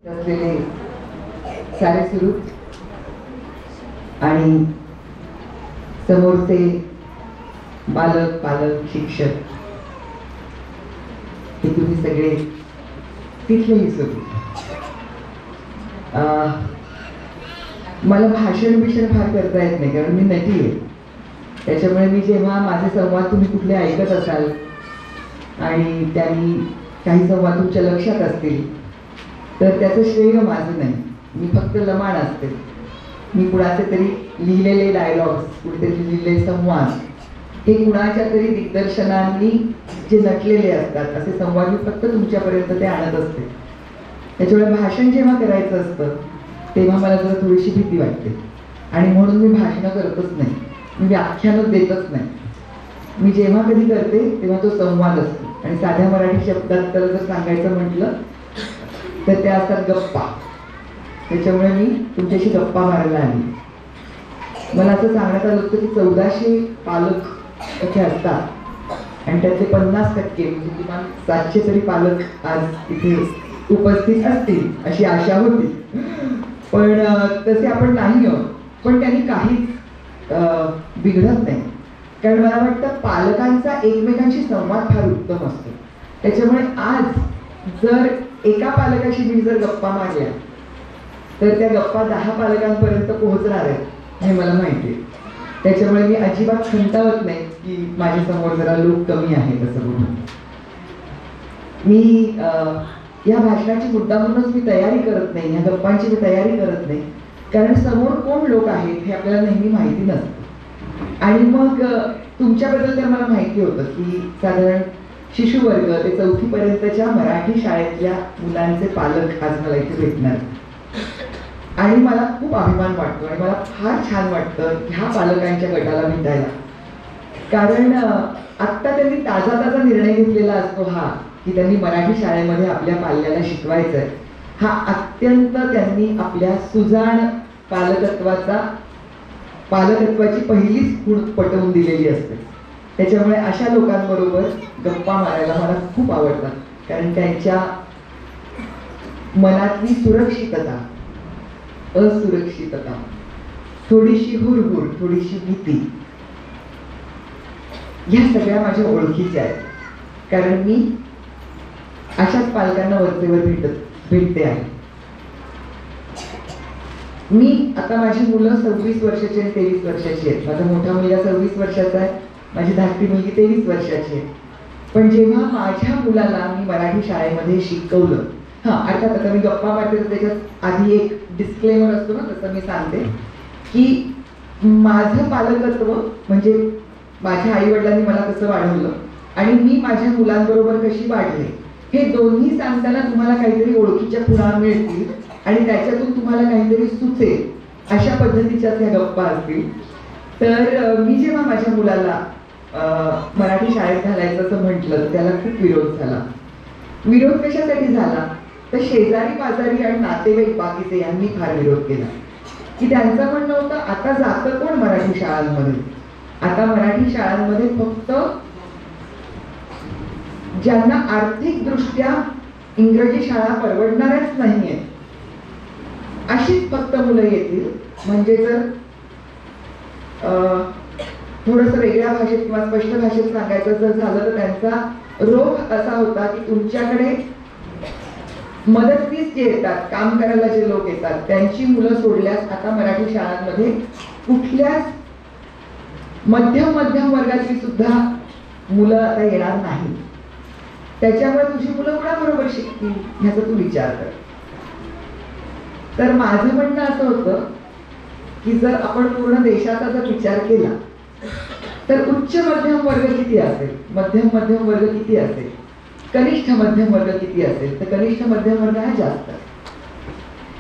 असलेले सारे सुरू आणि समोरचे बालक पालक शिक्षक हे तुम्ही सगळे तिथलेही सुरू. मला भाषण फार करता येत नाही कारण मी नटी आहे. त्याच्यामुळे मी जेव्हा माझे संवाद तुम्ही कुठले ऐकत असाल आणि त्यांनी काही संवाद तुमच्या लक्षात असतील तर त्याचं श्रेय माझं नाही. मी फक्त लमाण असते. मी कुणाचे तरी लिहिलेले डायलॉग्स, कुठेतरी लिहिलेले संवाद हे कुणाच्या तरी दिग्दर्शनांनी जे नटलेले असतात असे संवाद मी फक्त तुमच्यापर्यंत ते आणत असते. त्याच्यामुळे भाषण जेव्हा करायचं असतं तेव्हा मला जरा थोडीशी भीती वाटते आणि म्हणून मी भाषणं करतच नाही. मी व्याख्यानच देतच नाही. मी जेव्हा कधी करते तेव्हा तो संवाद असतो आणि साध्या मराठी शब्दात तर जर सांगायचं म्हटलं तर त्या असतात गप्पा. त्याच्यामुळे मी तुमच्याशी गप्पा मारायला आली. मला असं सांगण्यात आलं होतं की 1400 पालक इथे असतात आणि त्यातले 50% म्हणजे किमान 700 तरी पालक आज इथे उपस्थित असतील अशी आशा होती. पण तसे आपण नाही आहोत. पण त्यांनी काहीच बिघडत नाही कारण मला वाटतं पालकांचा एकमेकांशी संवाद फार उत्तम असतो. त्याच्यामुळे आज जर एका पालकाशी मी जर गप्पा मारल्या तर त्या गप्पा 10 पालकांपर्यंत पोहोचणार आहेत हे मला माहिती आहे. त्याच्यामुळे मी अजिबात खंतावत नाही की माझ्या समोर जरा लोक कमी आहेत असं म्हणून. मी या भाषणाची मुद्दामूनच मी तयारी करत नाही, या गप्पांची मी तयारी करत नाही कारण समोर कोण लोक आहेत हे आपल्याला नेहमी माहिती नसतं. आणि मग तुमच्याबद्दल तर मला माहिती होतं की साधारण शिशुवर्ग ते 4थी पर्यंतच्या मराठी शाळेतल्या मुलांचे पालक आज मला इथे भेटणार आणि मला खूप अभिमान वाटतो आणि मला फार छान वाटतं ह्या पालकांच्या गटाला भेटायला. कारण आत्ता त्यांनी ताजा निर्णय घेतलेला असतो हा की त्यांनी मराठी शाळेमध्ये आपल्या पाल्याला शिकवायचं आहे. हा अत्यंत त्यांनी आपल्या सुजाण पालकत्वाची पहिलीच खूण पटवून दिलेली असते. त्याच्यामुळे अशा लोकांबरोबर गप्पा मारायला मला खूप आवडतात कारण त्यांच्या मनातली सुरक्षितता, असुरक्षितता, थोडीशी हुरहुर, थोडीशी भीती ह्या सगळ्या माझ्या ओळखीच्या आहेत कारण मी अशाच पालकांना वरचेवर भेटते आहे. मी आता माझी मुलं 26 वर्षाची आणि 23 वर्षाची आहेत. माझा मोठा मुलगा 26 वर्षाचा आहे, माझी धाकटी मुलगी 23 वर्षाची आहे. पण जेव्हा माझ्या मुलाला मी मराठी शाळेमध्ये शिकवलं, अर्थात आता मी गप्पा मारते तर त्याच्यात आधी एक डिस्क्लेमर असतो ना, तसं मी सांगते की माझं पालकत्व म्हणजे माझ्या आई वडिलांनी मला कसं वाढवलं आणि मी माझ्या मुलांबरोबर कशी वाढले हे दोन्ही सांगताना तुम्हाला काहीतरी ओळखीच्या खुणा मिळतील आणि त्याच्यातून तुम्हाला काहीतरी सुचेल अशा पद्धतीच्या त्या गप्पा असतील. तर मी जेव्हा माझ्या मुलाला मराठी शाळेत घालायचं असं म्हटलं तर त्याला खूप विरोध झाला. विरोध कशासाठी झाला तर शेजारी पाजारी आणि नातेवाईक बाकीचे यांनी फार विरोध केला की त्यांचं म्हणणं होतं आता जातं कोण मराठी शाळांमध्ये. आता मराठी शाळांमध्ये फक्त ज्यांना आर्थिकदृष्ट्या इंग्रजी शाळा परवडणारच नाहीये अशीच फक्त मुलं येतील. म्हणजे जर थोडंसं वेगळ्या भाषेत किंवा स्पष्ट भाषेत सांगायचं जर झालं तर त्यांचा रोख असा होता की तुमच्याकडे मदतनीस जे येतात, काम करायला जे लोक येतात त्यांची मुलं सोडल्यास आता मराठी शाळांमध्ये कुठल्याच मध्यम वर्गातली सुद्धा मुलं आता येणार नाही. त्याच्यामुळे तुझी मुलं कोणाबरोबर शिकतील ह्याचा तू विचार कर. तर माझं म्हणणं असं होतं की जर आपण पूर्ण देशाचा जर विचार केला तर उच्च मध्यम वर्ग किती असेल, मध्यम वर्ग किती असेल, कनिष्ठ मध्यम वर्ग किती असेल तर कनिष्ठ मध्यम वर्ग हा जास्त.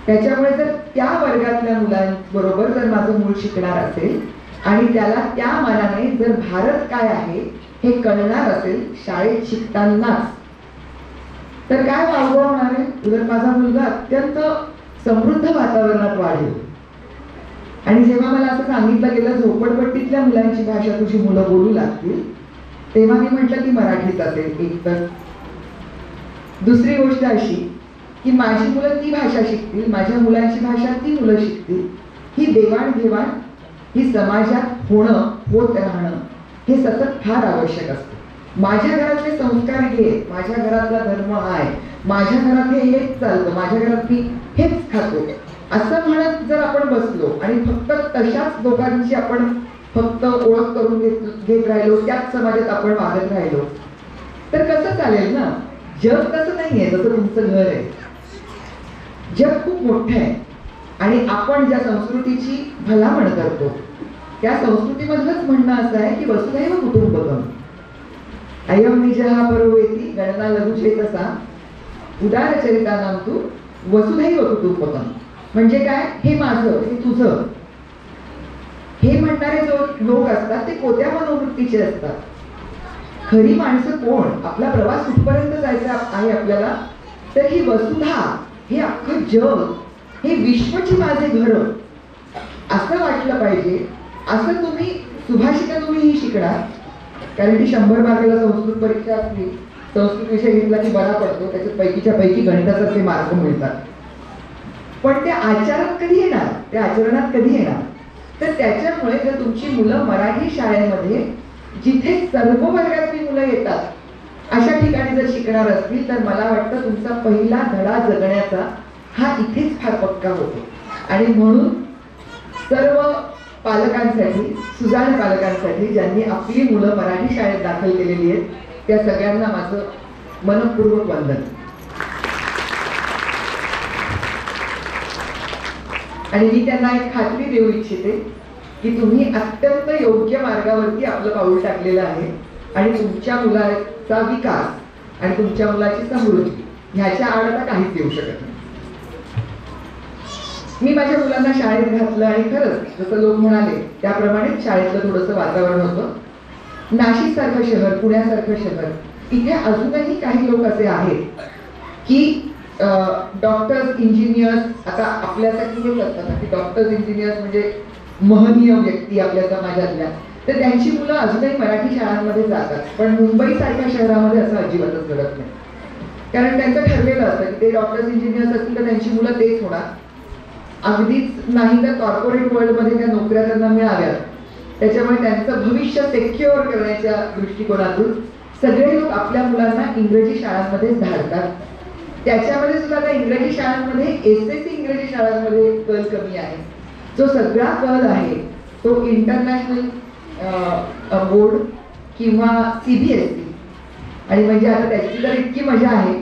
त्याच्यामुळे जर त्या वर्गातल्या मुलांबरोबर जर माझं मूल शिकणार असेल आणि त्याला त्या मानाने जर भारत काय आहे हे कळणार असेल शाळेत शिकतानाच तर काय वावगं होणार आहे. जर माझा मुलगा अत्यंत समृद्ध वातावरणात वाढेल आणि जेव्हा मला असं सांगितलं गेलं झोपडपट्टीतल्या मुलांची भाषा तुझी मुलं बोलू लागतील तेव्हा मी म्हटलं की मराठीच असेल एक तर. दुसरी गोष्ट अशी की माझी मुलं ती भाषा शिकतील, माझ्या मुलांची भाषा ती मुलं शिकतील. ही देवाणघेवाण ही समाजात होत राहणं हे सतत फार आवश्यक असतं. माझ्या घरातले संस्कार हे, माझ्या घरातला धर्म आहे, माझ्या घरात हेच चालतं, माझ्या घरात मी हेच खातो असं म्हणत जर आपण बसलो आणि फक्त तशाच दोघांची आपण फक्त ओळख करून घेत राहिलो, त्याच समाजात आपण वागत राहिलो तर कसं चालेल ना. जग तसं नाहीये जसं तुमचं घर आहे. जग खूप मोठं आहे आणि आपण ज्या संस्कृतीची भलामण करतो त्या संस्कृतीमधलंच म्हणणं असं आहे की वसुधैव कुटुंबकम, अयम निजः परोवेती गणना लघुचेतसा उदारचरितानां तु वसुधैव कुटुंबकम. म्हणजे काय, हे माझं, हे तुझं, हे म्हणणारे जो लोक असतात ते कोत्या मनोवृत्तीचे असतात. खरी माणसं कोण, आपला प्रवास कुठपर्यंत जायचा आहे आपल्याला, तर ही वसुधा, हे अख्खं जग, हे विश्वची माझे घर असं वाटलं पाहिजे. असं तुम्ही सुभाषिका तुम्ही ही शिकणार, कारण ती 100 मार्काला संस्कृत परीक्षा असली, संस्कृत विषय घेतला की बरा पडतो, त्याच्यात पैकीच्या पैकी गणितासारखे मार्क मिळतात. पण ते आचरणात कधी येणार, ते आचरणात कधी येणार, तर त्याच्यामुळे जर तुमची मुलं मराठी शाळेमध्ये जिथे सर्व वर्गातली मुलं येतात अशा ठिकाणी जर शिकणार असतील तर मला वाटतं तुमचा पहिला धडा जगण्याचा हा इथेच फार पक्का होतो. आणि म्हणून सर्व पालकांसाठी, सुजाण पालकांसाठी ज्यांनी आपली मुलं मराठी शाळेत दाखल केलेली आहेत त्या सगळ्यांना माझं मनपूर्वक वंदन. आणि मी त्यांना एक खात्री देऊ इच्छिते की तुम्ही अत्यंत योग्य मार्गावरती आपलं पाऊल टाकलेलं आहे आणि तुमच्या मुलाचा विकास आणि तुमच्या मुलाची समृद्धी ह्याच्या आड आता काहीच येऊ शकत नाही. मी माझ्या मुलांना शाळेत घातलं आणि खरंच जसं लोक म्हणाले त्याप्रमाणे शाळेतलं थोडंसं वातावरण होतं. नाशिक सारखं शहर, पुण्यासारखं शहर, इथे अजूनही काही लोक असे आहेत की डॉक्टर्स, इंजिनियर्स, आता आपल्यासाठी हेच असतात की डॉक्टर्स, इंजिनियर्स म्हणजे महनीय व्यक्ती आपल्या समाजातल्या, तर त्यांची मुलं अजूनही मराठी शाळांमध्ये जातात. पण मुंबईसारख्या शहरामध्ये असं अजिबातच घडत नाही, कारण त्यांचं ठरलेलं असतं की ते डॉक्टर्स, इंजिनियर्स असतील तर त्यांची मुलं तेच होणार. अगदीच नाही तर कॉर्पोरेट वर्ल्डमध्ये त्या नोकऱ्या त्यांना मिळाव्यात, त्याच्यामुळे त्यांचं भविष्य सिक्युअर करण्याच्या दृष्टिकोनातून सगळे लोक आपल्या मुलांना इंग्रजी शाळांमध्येच धाडतात. त्याच्यामध्ये सुद्धा त्या इंग्रजी शाळांमध्ये SSC इंग्रजी शाळांमध्ये कल कमी आहे. जो सगळा कल आहे तो इंटरनॅशनल बोर्ड किंवा CBSE. आणि म्हणजे आता त्याची तर इतकी मजा आहे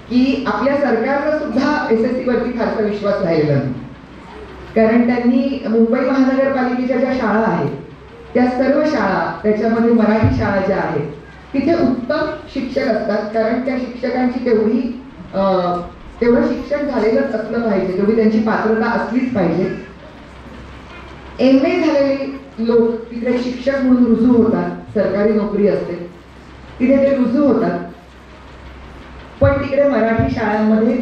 की आपल्या सरकारला सुद्धा SSC वरती फारसा विश्वास राहिलेला नाही, कारण त्यांनी मुंबई महानगरपालिकेच्या ज्या शाळा आहेत त्या सर्व शाळा, त्याच्यामध्ये मराठी शाळा ज्या आहेत तिथे उत्तम शिक्षक असतात, कारण त्या शिक्षकांची तेवढं शिक्षण झालेलंच असलं पाहिजे, तेवढी त्यांची पात्रता असलीच पाहिजे. MA झालेले लोक तिथे शिक्षक म्हणून रुजू होतात, सरकारी नोकरी असते तिथे ते रुजू होतात. पण तिकडे मराठी शाळांमध्ये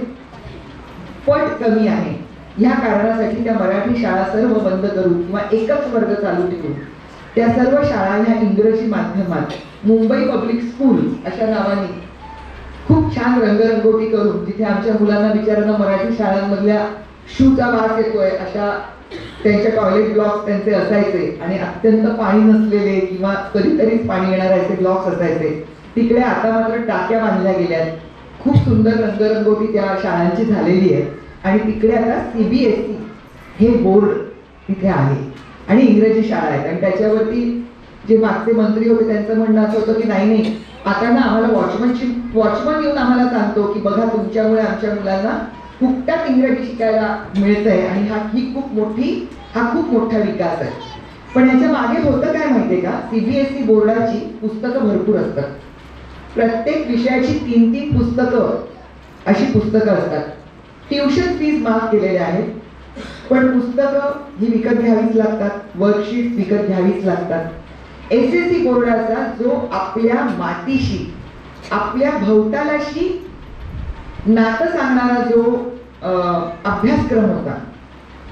पट कमी आहे. ह्या कारणासाठी त्या मराठी शाळा सर्व बंद करून किंवा एकच वर्ग चालू ठेवून त्या सर्व शाळा ह्या इंग्रजी माध्यमात मुंबई पब्लिक स्कूल अशा नावाने खूप छान रंगरंगोटी करून, जिथे आमच्या मुलांना बिचारांना मराठी शाळांमधल्या शूचा वास येतोय अशा त्यांच्या टॉयलेट ब्लॉक्स त्यांचे असायचे आणि अत्यंत पाणी नसलेले किंवा कधीतरीच पाणी येणारे असे ब्लॉक्स असायचे, तिकडे आता मात्र टाक्या बांधल्या गेल्यात. खूप सुंदर रंगरंगोटी त्या शाळांची झालेली आहे आणि तिकडे आता CBSE हे बोर्ड तिथे आहे आणि इंग्रजी शाळा आहेत. आणि त्याच्यावरती जे मागचे मंत्री होते त्यांचं म्हणणं असं होतं की नाही आता ना आम्हाला वॉचमन येऊन आम्हाला सांगतो की बघा तुमच्यामुळे आमच्या मुलांना फुकटात इंग्रजी शिकायला मिळतंय आणि हा खूप मोठा विकास आहे. पण याच्या मागे होतं काय माहितीये का, CBSE बोर्डाची पुस्तकं भरपूर असतात, प्रत्येक विषयाची 3-3 पुस्तकं अशी पुस्तकं असतात. ट्युशन फीज माफ केलेल्या आहेत, पण पुस्तकं ही विकत घ्यावीच लागतात, वर्कशीट विकत घ्यावीच लागतात. SSC बोर्डाचा जो आपल्या मातीशी, आपल्या भवतालाशी नातं सांगणारा जो अभ्यासक्रम होता,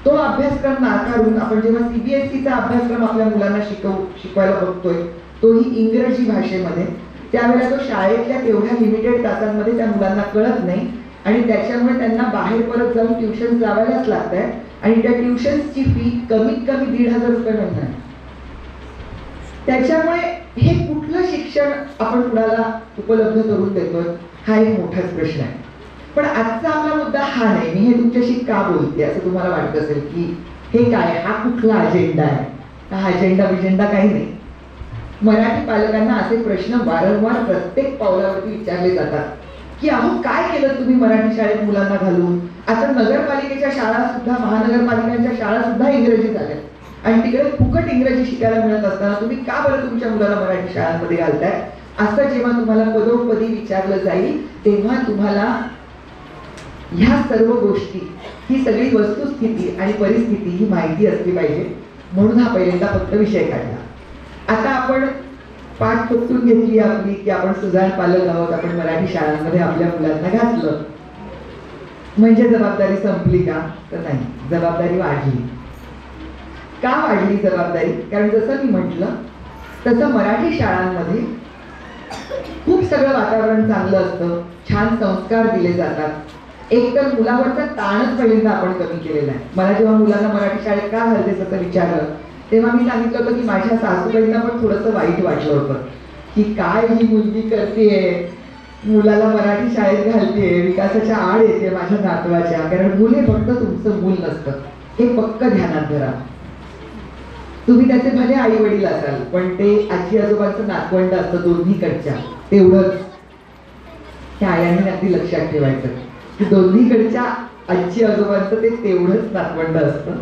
तो अभ्यासक्रम नाकारून आपण जेव्हा CBSEचा अभ्यासक्रम आपल्या मुलांना शिकवायला बघतोय तोही इंग्रजी भाषेमध्ये, त्यावेळेला तो शाळेतल्या तेवढ्या लिमिटेड तासांमध्ये त्या मुलांना कळत नाही. आणि त्याच्यामुळे त्यांना बाहेर परत जाऊन ट्युशन लावायलाच लागत आहे आणि त्या ट्युशन्सची फी कमीत कमी 1,500 रुपये महिना आहे. त्याच्यामुळे हे कुठलं शिक्षण आपण कुणाला उपलब्ध करून देतोय हा एक मोठाच प्रश्न आहे. पण आजचा आपला मुद्दा हा नाही. मी हे तुमच्याशी का बोलते असं तुम्हाला वाटत असेल की हे काय, हा कुठला अजेंडा आहे, हा अजेंडा काही नाही. मराठी पालकांना असे प्रश्न वारंवार प्रत्येक पावलावरती विचारले जातात की अहो काय केलं तुम्ही मराठी शाळेत मुलांना घालून. आता नगरपालिकेच्या शाळा सुद्धा, महानगरपालिकांच्या शाळा सुद्धा इंग्रजी झाल्या आणि तिकडे फुकट इंग्रजी शिकायला मिळत असताना तुम्ही का बरं तुमच्या मुलाला मराठी शाळांमध्ये घालताय, असं जेव्हा तुम्हाला पदोपदी विचारलं जाईल तेव्हा तुम्हाला ह्या सर्व गोष्टी, ही सगळी वस्तुस्थिती आणि परिस्थिती ही माहिती असली पाहिजे. म्हणून हा पहिल्यांदा फक्त विषय काढला. आता आपण पाठ ठोकून घेतली आपली की आपण सुजाण पालक आहोत, आपण मराठी शाळांमध्ये आपल्या मुलांना घातलं म्हणजे जबाबदारी संपली का, तर नाही, जबाबदारी वाढली. का वाढली जबाबदारी? कारण जसं मी म्हटलं तसं मराठी शाळांमध्ये खूप सगळं वातावरण चांगलं असतं, छान संस्कार दिले जातात. एक तर मुलावरचा ताणच पहिल्यांदा आपण कमी केलेला आहे. मला जेव्हा मुलांना मराठी शाळेत का घालतेस असं विचारलं तेव्हा मी सांगितलं होतं की माझ्या सासूबाईंना पण थोडंसं वाईट वाटलं होतं की काय ही मुलगी करतेय, मुलाला मराठी शाळेत घालतेय, विकासाच्या आड येते माझ्या नातवाच्या. कारण मूल हे फक्त तुमचं मूल नसतं, हे पक्क ध्यानात धरा. तुम्ही त्याचे भले आई वडील असाल पण ते आजी आजोबांचं नातवंड असतं दोन्हीकडच्या, तेवढंच त्या आयांनी अगदी लक्षात ठेवायचं की दोन्हीकडच्या आजी आजोबांचं ते तेवढंच नातवंड असतं.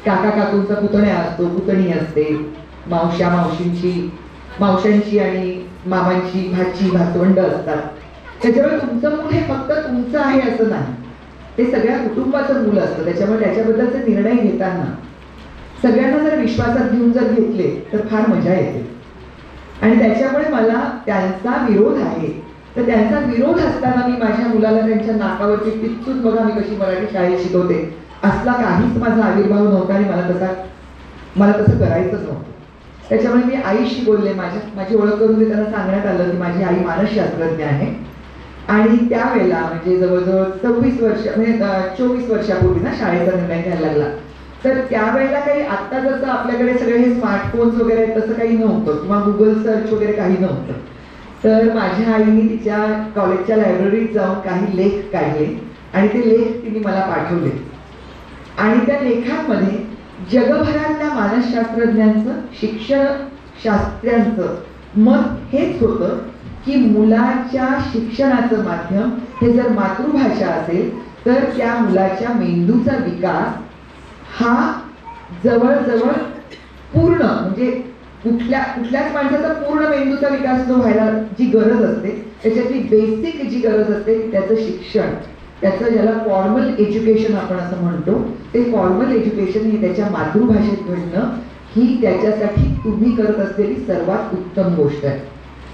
काका काकूंचा पुतण्या असतो, पुतणी असते, मावशांची आणि मामांची भाची भातवंड असतात. त्याच्यामुळे तुमचं मूल हे फक्त तुमचं आहे असं नाही, ते सगळ्या कुटुंबाचं मूल असतं. त्याच्यामुळे त्याच्याबद्दलचे निर्णय घेताना सगळ्यांना जर विश्वासात घेऊन जर घेतले तर फार मजा येते. आणि त्याच्यामुळे मला त्यांचा विरोध आहे, तर त्यांचा विरोध असताना मी माझ्या मुलाला त्यांच्या नाकावरती टिचून बघा मी कशी मराठी शाळेत शिकवते असला काहीच माझा आविर्भाव नव्हता आणि मला तसं करायचंच नव्हतं. त्याच्यामुळे मी आईशी बोलले, माझी ओळख करून देताना सांगण्यात आलं की माझी आई मानसशास्त्रज्ञ आहे आणि त्यावेळेला म्हणजे जवळजवळ 24 वर्षापूर्वी ना शाळेचा निर्णय घ्यायला लागला. तर त्यावेळेला काही आत्ता जसं आपल्याकडे सगळे हे स्मार्टफोन्स वगैरे तसं काही नव्हतं किंवा गुगल सर्च वगैरे काही नव्हतं. तर माझ्या आईने तिच्या कॉलेजच्या लायब्ररीत जाऊन काही लेख काढले आणि ते लेख तिने मला पाठवले आणि त्या लेखांमध्ये जगभरातल्या मानसशास्त्रज्ञांचं, शिक्षण शास्त्र्यांचं मत हेच होतं की मुलाच्या शिक्षणाचं माध्यम हे जर मातृभाषा असेल तर त्या मुलाच्या मेंदूचा विकास हा जवळजवळ पूर्ण, म्हणजे कुठल्याच माणसाचा पूर्ण मेंदूचा विकास जो व्हायला जी गरज असते त्याच्यातली बेसिक जी गरज असते त्याचं शिक्षण, त्याचं ज्याला फॉर्मल एज्युकेशन आपण असं म्हणतो, ते फॉर्मल एज्युकेशन हे त्याच्या मातृभाषेत घडणं ही त्याच्यासाठी तुम्ही करत असलेली सर्वात उत्तम गोष्ट आहे.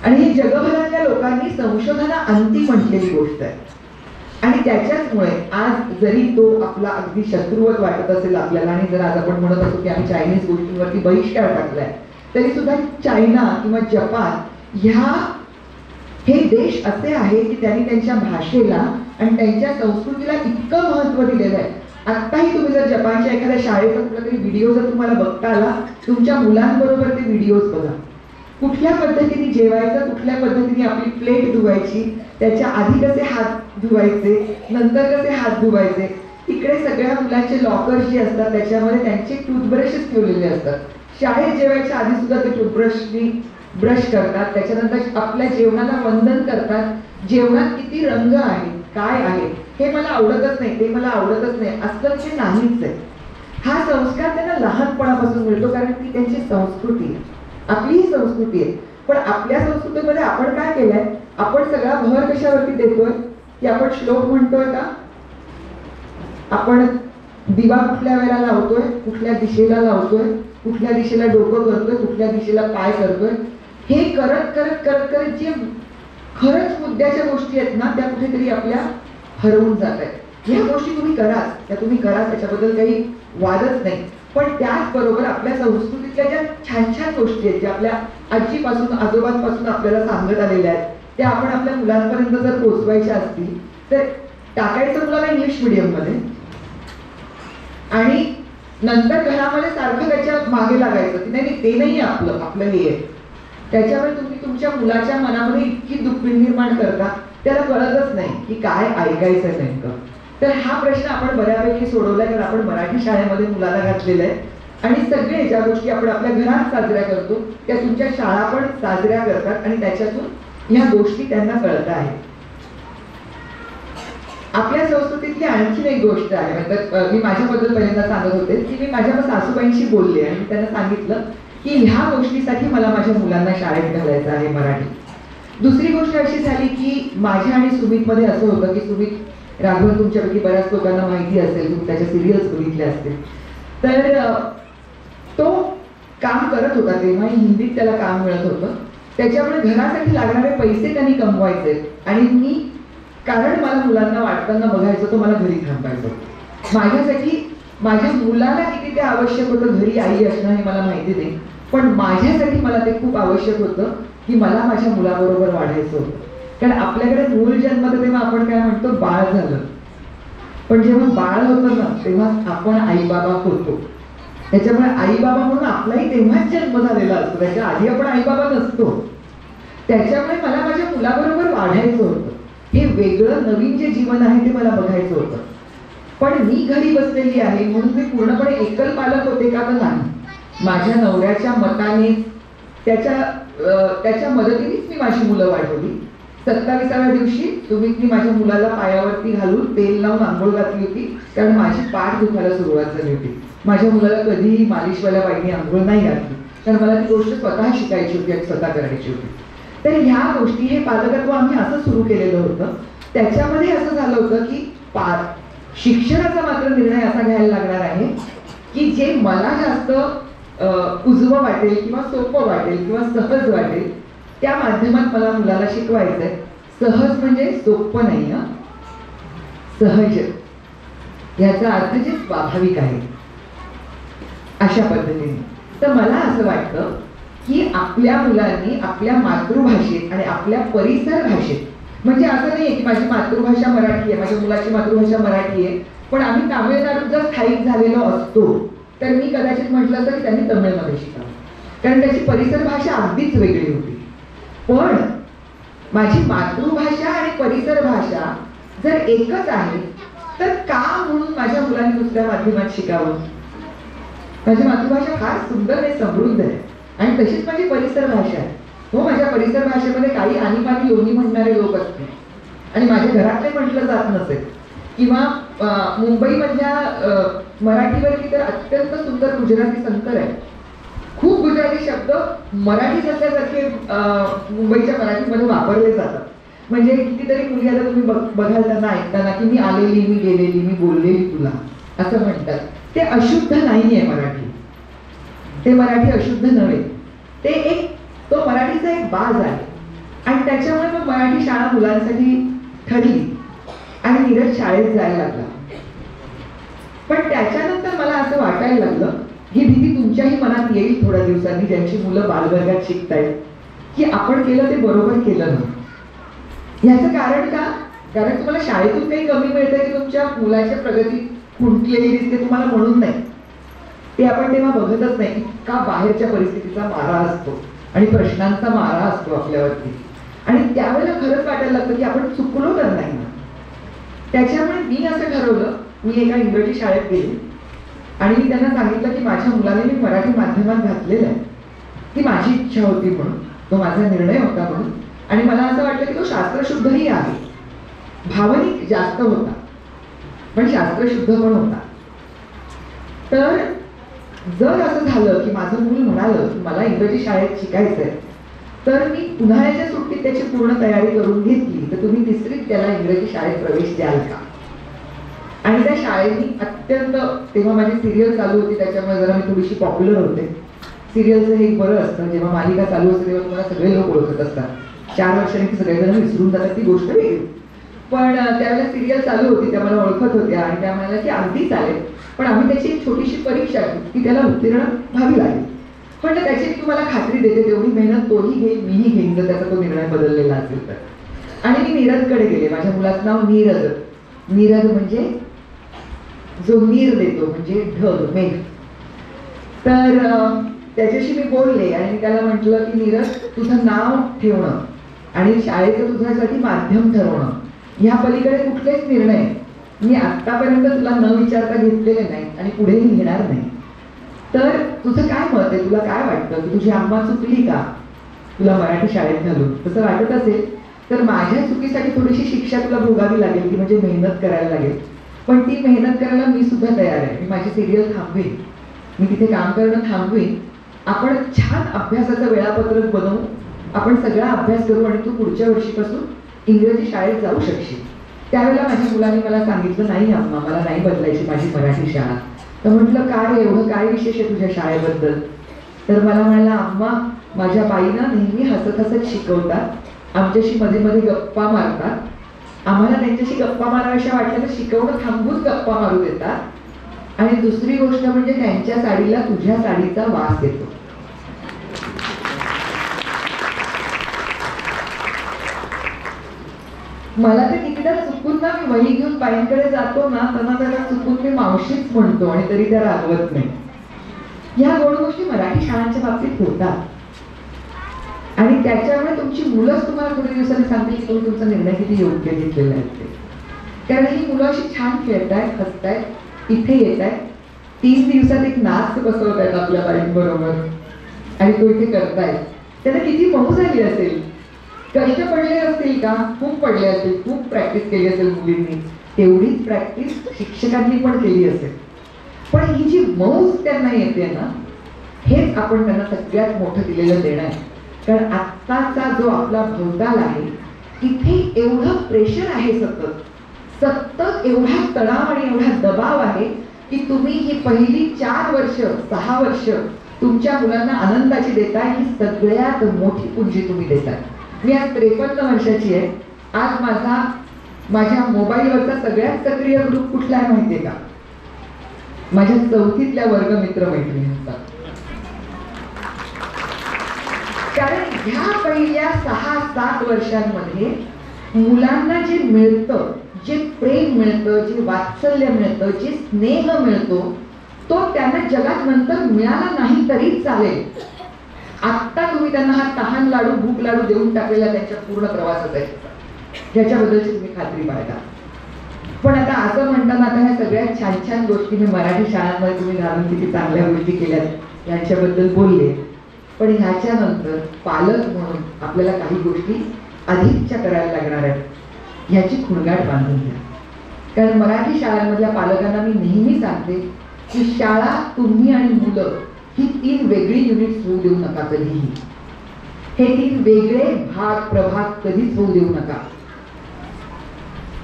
आणि ही जगभरातल्या लोकांनी संशोधनाअंती म्हटलेली गोष्ट आहे. आणि त्याच्याचमुळे आज जरी तो आपला अगदी शत्रुवत वाटत असेल आपल्याला आणि जर आज आपण म्हणत असतो की आम्ही चायनीज गोष्टींवरती बहिष्कार टाकलाय, तरी सुद्धा चायना किंवा जपान हे देश असे आहे की त्यांनी त्यांच्या भाषेला आणि त्यांच्या संस्कृतीला इतकं महत्त्व दिलेलं आहे. आत्ताही तुम्ही जर जपानच्या एखाद्या शाळेचा कुठला तरी व्हिडिओ जर तुम्हाला बघता आला, तुमच्या मुलांबरोबर ते व्हिडिओज बघा. कुठल्या पद्धतीने जेवायचं, कुठल्या पद्धतीने आपली प्लेट धुवायची, त्याच्या आधी कसे हात धुवायचे, नंतर कसे हात धुवायचे. इकडे सगळ्या मुलांचे लॉकर्स जे असतात त्याच्यामध्ये त्यांचे टूथब्रशेस ठेवलेले असतात. शाळेत जेवायच्या आधी सुद्धा ते टूथब्रशनी ब्रश करतात, त्याच्यानंतर आपल्या जेवणाला वंदन करतात. जेवणात किती रंग आहे, काय आहे, हे मला आवडतच नाही, ते मला आवडतच नाही असं ते नाहीच आहे. हा संस्कार त्यांना लहानपणापासून मिळतो कारण ती त्यांची संस्कृती आहे, आपली ही संस्कृती आहे. पण आपल्या संस्कृतीमध्ये आपण काय केलंय, आपण सगळा भर कशावरती देतोय की आपण श्लोक म्हणतोय का, आपण दिवा कुठल्या वेळेला लावतोय, कुठल्या दिशेला लावतोय, कुठल्या दिशेला डोकं करतोय, कुठल्या दिशेला पाय करतोय, हे करत करत करत करत जे खरंच मुद्द्याच्या गोष्टी आहेत ना त्या कुठेतरी आपल्या हरवून जात आहेत. ह्या गोष्टी तुम्ही करा, त्याच्याबद्दल काही वादच नाही. पण त्याचबरोबर आपल्या संस्कृतीतल्या ज्या छान छान गोष्टी आहेत, ज्या आपल्या आजीपासून आजोबांपासून आपल्याला सांगत आलेल्या आहेत, त्या आपण आपल्या मुलांपर्यंत जर पोचवायच्या असतील तर टाकायचं मुलाला इंग्लिश मीडियममध्ये आणि नंतर घरामध्ये सारखं त्याच्या मागे लागायचं की नाही ते नाही आपलं आपलं हे आहे. त्याच्यामुळे तुम्ही तुमच्या मुलाच्या मनामध्ये इतकी दुःख निर्माण करता त्याला कळतच नाही की काय ऐकायचं नेमकं. तर हा प्रश्न आपण बऱ्यापैकी सोडवलाय, कारण आपण मराठी शाळेमध्ये मुलाला घातलेलं आहे आणि सगळे ज्या गोष्टी आपण आपल्या घरात साजऱ्या करतो त्या तुमच्या शाळा पण साजऱ्या करतात आणि त्याच्यातून ह्या गोष्टी त्यांना कळत आहेत. आपल्या संस्कृतीतली आणखीन एक गोष्ट आहे, तर मी माझ्याबद्दल पहिल्यांदा सांगत होते की मी माझ्या सासूबाईंशी बोलले आणि मी त्यांना सांगितलं की ह्या गोष्टीसाठी मला माझ्या मुलांना शाळेत घालायचं आहे मराठी. दुसरी गोष्ट अशी झाली की माझ्या आणि सुमितमध्ये असं होतं की सुमित राघवन तुमच्यापैकी बऱ्याच लोकांना माहिती असेल, तुम्ही त्याच्या सिरियल्स बघितल्या असतील, तर तो काम करत होता तेव्हा हिंदीत त्याला काम मिळत होतं. त्याच्यामुळे घरासाठी लागणारे पैसे त्यांनी कमवायचे आणि मी, कारण मला मुलांना वाटताना बघायचं तो मला घरी थांबायचं. माझ्यासाठी माझ्या मुलाला किती ते आवश्यक होतं घरी आई असणं हे मला माहिती नाही, पण माझ्यासाठी मला ते खूप आवश्यक होतं की मला माझ्या मुलाबरोबर वाढायचं होतं. कारण आपल्याकडे मूल जन्मत तेव्हा आपण काय म्हणतो बाळ झालं, पण जेव्हा बाळ होतं ना तेव्हा आपण आई बाबा होतो. त्याच्यामुळे आई बाबा म्हणून आपलाही तेव्हाच जन्म झालेला असतो, त्याच्या आधी आपण आई बाबा नसतो. त्याच्यामुळे मला माझ्या मुलाबरोबर वाढायचं होतं. हे वेगळं नवीन जे जीवन आहे ते मला बघायचं होतं. पण मी घरी बसलेली आहे म्हणून मी पूर्णपणे एकल पालक होते का तर नाही. माझ्या नवऱ्याच्या मताने त्याच्या मदतीनेच मी माझी मुलं वाढवली. 27व्या दिवशी सुमितनी माझ्या मुलाला पायावरती घालून तेल लावून आंघोळ घातली होती, कारण माझी पाठ दुखायला सुरुवात झाली होती. माझ्या मुलाला कधीही मालिशवाल्या बाईने आंघोळ नाही घातली, कारण मला ती गोष्ट स्वतः शिकायची होती आणि स्वतः करायची होती. तर ह्या गोष्टी, हे पालकत्व आम्ही असं सुरू केलेलं होतं. त्याच्यामध्ये असं झालं होतं की शिक्षणाचा मात्र निर्णय असा घ्यायला लागणार आहे की जे मला जास्त उजवं वाटेल किंवा सोपं वाटेल किंवा सहज वाटेल त्या माध्यमात मला मुलाला शिकवायचंय. सहज म्हणजे सोपं नाही, सहज याचा अर्थ जे स्वाभाविक आहे अशा पद्धतीने. तर मला असं वाटतं की आपल्या मुलांनी आपल्या मातृभाषेत आणि आपल्या परिसर भाषेत, म्हणजे असं नाही की माझी मातृभाषा मराठी आहे, माझ्या मुलाची मातृभाषा मराठी आहे, पण आम्ही तामिळनाडूत जर स्थायिक झालेलो असतो तर मी कदाचित म्हटलं असतं की त्यांनी तमिळमध्ये शिकावं, कारण त्याची परिसर भाषा अगदीच वेगळी होती. पण माझी मातृभाषा आणि परिसर भाषा जर एकच आहे तर का म्हणून माझ्या मुलांनी दुसऱ्या माध्यमात शिकावं? माझी मातृभाषा फार सुंदर आणि समृद्ध आहे आणि तशीच माझी परिसर भाषा आहे. हो, माझ्या परिसर भाषेमध्ये काही आणीबाणी योनी म्हणणारे लोक असतील आणि माझ्या घरातले म्हटलं जात नसेल, किंवा मुंबईमधल्या मराठीवरती तर अत्यंत सुंदर गुजराती संकर आहे. खूप गुजराती शब्द मराठी असल्यासारखे मुंबईच्या मराठीमध्ये वापरले जातात. म्हणजे कितीतरी मुली आता तुम्ही बघाल त्यांना ऐकताना की मी आलेली, मी गेलेली, मी बोललेली तुला असं म्हणतात. ते अशुद्ध नाहीये मराठी, ते मराठी अशुद्ध नव्हे, ते एक, तो मराठीचा एक बाज आहे. आणि त्याच्यामुळे मग मराठी शाळा मुलांसाठी ठरली आणि नीरज शाळेत जायला लागला. पण त्याच्यानंतर मला असं वाटायला लागलं, ही भीती तुमच्याही मनात येईल थोड्या दिवसांनी, ज्यांची मुलं बालवर्गात शिकतायत, की आपण केलं ते बरोबर केलं ना. ह्याचं कारण का? कारण तुम्हाला शाळेतून काही कमी मिळतंय की तुमच्या मुलाच्या प्रगती खुंटलेली दिसते तुम्हाला म्हणून नाही. ते आपण तेव्हा बघतच नाही इतका बाहेरच्या परिस्थितीचा मारा असतो आणि प्रश्नांचा मारा असतो आपल्यावरती, आणि त्यावेळेला खरंच वाटायला लागतं की आपण चुकलो तर नाही ना. त्याच्यामुळे मी असं ठरवलं, मी एका इंग्रजी शाळेत गेले आणि मी त्यांना सांगितलं की माझ्या मुलाने मी मराठी माध्यमात घातलेलं आहे, ती माझी इच्छा होती म्हणून, तो माझा निर्णय होता म्हणून. आणि मला असं वाटलं की तो शास्त्रशुद्धही आहे, भावनिक जास्त होता पण शास्त्रशुद्ध पण होता. तर जर असं झालं की माझं मूल म्हणालं की मला इंग्रजी शाळेत शिकायचंय, तर मी उन्हाळ्याच्या सुट्टीत त्याची पूर्ण तयारी करून घेतली तर तुम्ही तिसरीत त्याला इंग्रजी शाळेत प्रवेश द्याल का? आणि त्या शाळेनी अत्यंत, तेव्हा माझी सिरियल चालू होती त्याच्यामुळे जरा मी थोडीशी पॉप्युलर होते. सिरियलचं हे एक बरं असतं, जेव्हा मालिका चालू असते तेव्हा तुम्हाला सगळे लोक ओळखत असतात. 4 वर्षांनी ती सगळेजण विसरून जातात, ती गोष्ट वेगळी. पण त्यावेळेला सिरियल चालू होती, त्या मला ओळखत होत्या आणि त्या म्हणाल्या की अगदी चालेल, पण आम्ही त्याची एक छोटीशी परीक्षा घेऊ की त्याला उत्तीर्ण व्हावी लागेल, पण त्याची मी तुम्हाला खात्री देते तेवढी मेहनत तोही घेईल, मीही घेईन जर त्याचा तो निर्णय बदललेला असेल तर. आणि मी नीरजकडे गेले. माझ्या मुलाचं नाव नीरज, नीरद म्हणजे जो नीर देतो, म्हणजे ढग, मेघ. तर त्याच्याशी मी बोलले आणि मी त्याला म्हटलं की नीरज, तुझं नाव ठेवणं आणि शाळेचं तुझ्यासाठी माध्यम ठरवणं ह्या पलीकडे कुठलेच निर्णय मी आतापर्यंत तुला न विचारता घेतलेले नाही आणि पुढेही घेणार नाही. तर तुझं काय मत आहे? तुला काय वाटतं की तुझी अम्मा चुकली का तुला मराठी शाळेत घालून? तसं वाटत असेल तर माझ्या चुकीसाठी थोडीशी शिक्षा तुला भोगावी लागेल, की म्हणजे मेहनत करायला लागेल. पण ती मेहनत करायला मी सुद्धा तयार आहे. मी माझी सिरियल थांबवेन, मी तिथे काम करणं थांबवेन. आपण छान अभ्यासाचं वेळापत्रक बनवू, आपण सगळा अभ्यास करू आणि तू पुढच्या वर्षीपासून इंग्रजी शाळेत जाऊ शकशील. त्यावेळेला माझ्या मुलांनी मला सांगितलं, नाही अम्मा, मला नाही बदलायची माझी मराठी शाळा. तर म्हटलं, काय एवढं काय विशेष आहे तुझ्या शाळेबद्दल? तर मला म्हणाला, अम्मा, माझ्या बाईना नेहमी हसत हसत शिकवतात, आमच्याशी मध्ये मध्ये गप्पा मारतात, आम्हाला त्यांच्याशी गप्पा माराव्याशा वाटल्या तर शिकवणं थांबून गप्पा मारू देतात, आणि दुसरी गोष्ट म्हणजे त्यांच्या साडीला तुझ्या साडीचा वास येतो. मला तर कितीदा चुकून ना मी वही घेऊन बाईंकडे जातो ना, त्यांना त्याला चुकून मी मावशीच म्हणतो आणि तरी त्या रागवत नाही. ह्या गोड गोष्टी मराठी शाळांच्या बाबतीत होतात आणि त्याच्यामुळे तुमची मुलंच तुम्हाला थोड्या दिवसांनी सांगतील की तुम्ही तुमचा निर्णय किती योग्य घेतलेला आहे ते. कारण ही मुलं अशी छान खेळतायत, हसतायत, इथे येत आहेत, 3 दिवसात एक नाच बसवतायत आपल्या बाईंबरोबर आणि तो इथे करतायत. त्यांना किती मऊ झाली असेल, कष्ट पडले असतील का? खूप पडले असतील, खूप प्रॅक्टिस केली असेल मुलींनी, तेवढीच प्रॅक्टिस शिक्षकांनी पण केली असेल. पण ही जी मौज त्यांना येते ना, हेच आपण त्यांना सगळ्यात मोठं दिलेलं देणं आहे. कारण आत्ताचा जो आपला भोवताल आहे, इथे एवढं प्रेशर आहे, सतत एवढा तणाव आणि एवढा दबाव आहे की तुम्ही ही पहिली 4 वर्ष 6 वर्ष तुमच्या मुलांना आनंदाची देताय, ही सगळ्यात मोठी पुंजी तुम्ही देताय. मी आज 53 वर्षाची आहे. आज माझ्या मोबाईलवरचा सगळ्यात सक्रिय ग्रुप कुठला आहे माहितीये का? माझ्या 4थीतल्या वर्ग मित्रमैत्रिणींचा. कारण ह्या पहिल्या 6-7 वर्षांमध्ये मुलांना जे मिळतं, जे प्रेम मिळतं, जे वात्सल्य मिळतं, जे स्नेह मिळतो, तो त्यांना जगात नंतर मिळाला नाही तरी चालेल. आत्ता तुम्ही त्यांना हा तहान लाडू, भूक लाडू देऊन टाकलेला त्यांच्या पूर्ण प्रवासाचा आहे, ज्याच्याबद्दलची तुम्ही खात्री बाळगा. पण आता असं म्हणताना, आता ह्या सगळ्यात छान छान गोष्टी मी मराठी शाळांमध्ये तुम्ही घालून किती चांगल्या गोष्टी केल्यात यांच्याबद्दल बोलले. पण ह्याच्यानंतर पालक म्हणून आपल्याला काही गोष्टी अधिकच्या करायला लागणार आहेत, ह्याची खुणगाठ बांधून घ्या. कारण मराठी शाळांमधल्या पालकांना मी नेहमी सांगते की शाळा, तुम्ही आणि मुलं ही 3 वेगळी युनिट्स होऊ देऊ नका कधीही. हे 3 वेगळे भाग, प्रभाग कधीच होऊ देऊ नका.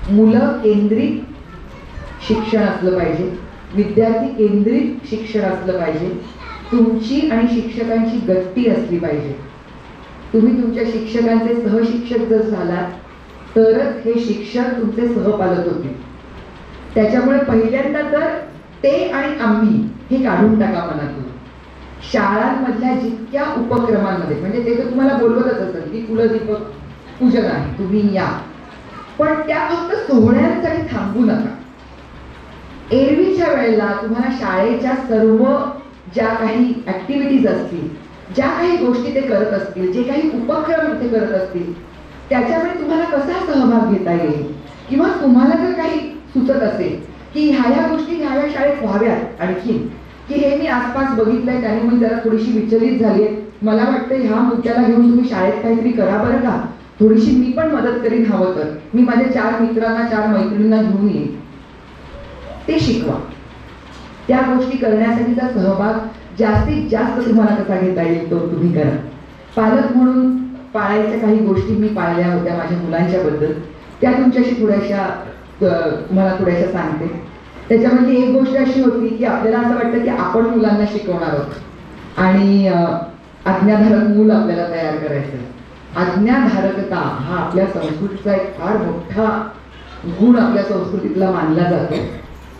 मुलं केंद्रित शिक्षण असलं पाहिजे, विद्यार्थी केंद्रित शिक्षण असलं पाहिजे, तुमची आणि शिक्षकांची गट्टी असली पाहिजे. तुम्ही तुमच्या शिक्षकांचे सहशिक्षक जर झालात तरच हे शिक्षक तुमचे सहपालक होतील. त्याच्यामुळे पहिल्यांदा तर ते आणि आम्ही हे काढून टाका मनातून. शाळांमधल्या जितक्या उपक्रमांमध्ये, म्हणजे ते तर तुम्हाला बोलवतच असेल की कुलदीपक पूजन आहे, तुम्ही या, पण त्या फक्त सोहळ्यांसाठी थांबू नका. एरवीच्या वेळेला तुम्हाला शाळेच्या सर्व ज्या काही ऍक्टिव्हिटीज असतील, ज्या काही गोष्टी ते करत असतील, जे काही उपक्रम ते करत असतील, त्याच्यामुळे तुम्हाला कसा सहभाग घेता येईल, किंवा तुम्हाला जर काही सुचत असेल की ह्या गोष्टी ह्या शाळेत व्हाव्यात आणखी, की हे मी आसपास बघितलंय त्याने मी जरा थोडीशी विचलित झाली आहे, मला वाटतं ह्या मुद्द्याला घेऊन तुम्ही शाळेत काहीतरी करा बरं का, थोडीशी मी पण मदत करीन, हवं तर मी माझ्या 4 मित्रांना 4 मैत्रिणींना घेऊन येईन, ते शिकवा. त्या गोष्टी करण्यासाठीचा सहभाग जास्तीत जास्त तुम्हाला कसा घेता येईल तो तुम्ही करा. पालक म्हणून पाळायच्या काही गोष्टी मी पाळल्या होत्या माझ्या मुलांच्या बद्दल, त्या तुमच्याशी थोड्याशा तुम्हाला थोड्याशा सांगते. त्याच्यामध्ये एक गोष्ट अशी होती की आपल्याला असं वाटतं की आपण मुलांना शिकवणार आहोत आणि आज्ञाधारक मूल आपल्याला तयार करायचं. आज्ञाधारकता हा आपल्या संस्कृतीचा एक फार मोठा गुण आपल्या संस्कृतीतला मानला जातो.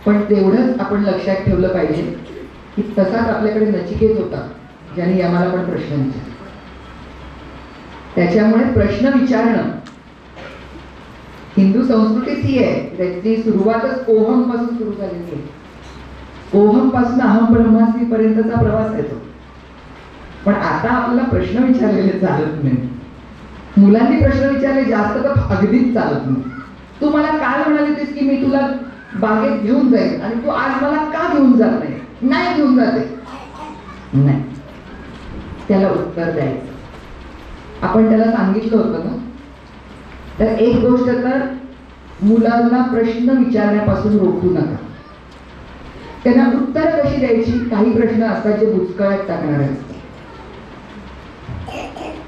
पण तेवढंच आपण लक्षात ठेवलं पाहिजे की तसाच आपल्याकडे नचिकेत होता, ज्याने आम्हाला पण प्रश्न विचारले. त्याच्यामुळे प्रश्न विचारणं हिंदू संस्कृतीच ही आहे, त्याची सुरुवातच ओहम पासून सुरू झालेली आहे. ओहम पासून अहम ब्रह्मास्मी पर्यंतचा प्रवास आहे तो. पण आता आपल्याला प्रश्न विचारलेले चालत नाही. मुलांनी प्रश्न विचारले जास्त तर अगदीच चालत नाही. तू मला काय म्हणाली होतीस की मी तुला बागेत घेऊन जाईल आणि तू आज मला का घेऊन जात नाही? नाही घेऊन जाते. नाही, त्याला उत्तर द्यायचं. आपण त्याला सांगितलं होतं ना, तर एक गोष्ट तर मुलांना प्रश्न विचारण्यापासून रोखू नका. त्यांना उत्तर कशी द्यायची? काही प्रश्न असतात जे बुचकळ्यात टाकणारे असतात.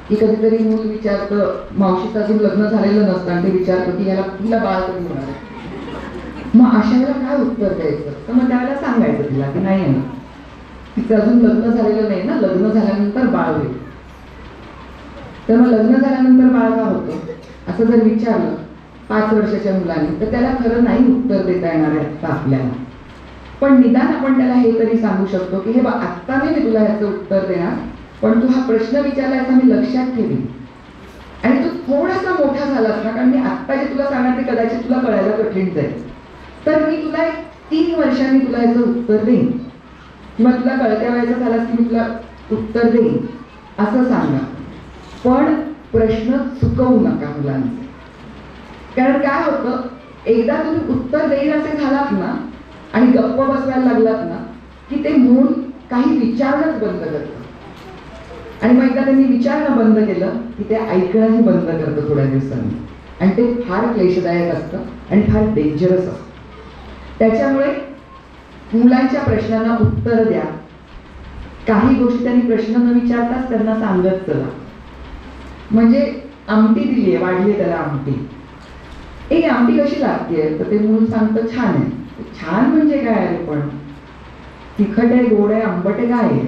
की कधीतरी मूल विचारतं, मावशीचं अजून लग्न झालेलं नसतं आणि ते विचारतं की याला तिला बाळ कधी होणार आहे. मग अशा वेळेला काय उत्तर द्यायचं? तर मग त्यावेळेला सांगायचं तिला की नाही ना, तिचं अजून लग्न झालेलं नाही ना, लग्न झाल्यानंतर बाळ होईल. तर मग लग्न झाल्यानंतर बाळ का होतं असं जर विचारलं 5 वर्षाच्या मुलांनी, तर त्याला खरं नाही उत्तर देता येणार आहे आता आपल्याला. पण निदान आपण त्याला हे तरी सांगू शकतो की हे बा, आत्ता मी तुला ह्याचं उत्तर देणार, पण तू हा प्रश्न विचारलायस मी लक्षात ठेवी. आणि तू थोडासा मोठा झालास ना, कारण मी आत्ता जे तुला सांगणार ते कदाचित तुला कळायला कठीण जाईल, तर मी तुला 3 वर्षांनी तुला याचं उत्तर देईन, किंवा तुला कळत्या वयाचा झालास की मी तुला उत्तर देईन असं सांगा. पण प्रश्न चुकवू नका मुलांचे. कारण काय होतं, एकदा तुम्ही उत्तर देईल असे झालात ना आणि गप्प बसवायला लागलात ना की ते मूल काही विचारणंच बंद करतं. आणि मग एकदा त्यांनी विचारणं बंद केलं की ते ऐकणंही बंद करतं थोड्या दिवसांनी. आणि ते फार क्लेशदायक असतं आणि फार डेंजरस असतं. त्याच्यामुळे मुलांच्या प्रश्नांना उत्तर द्या. काही गोष्टी त्यांनी प्रश्न न विचारताच त्यांना सांगत चला. म्हणजे आमटी दिली आहे, वाढली त्याला आमटी, एक आमटी कशी लागते? तर ते मूल सांगतं छान आहे. छान म्हणजे काय आहे? पण तिखट आहे, गोड आहे, आंबट आहे, काय आहे?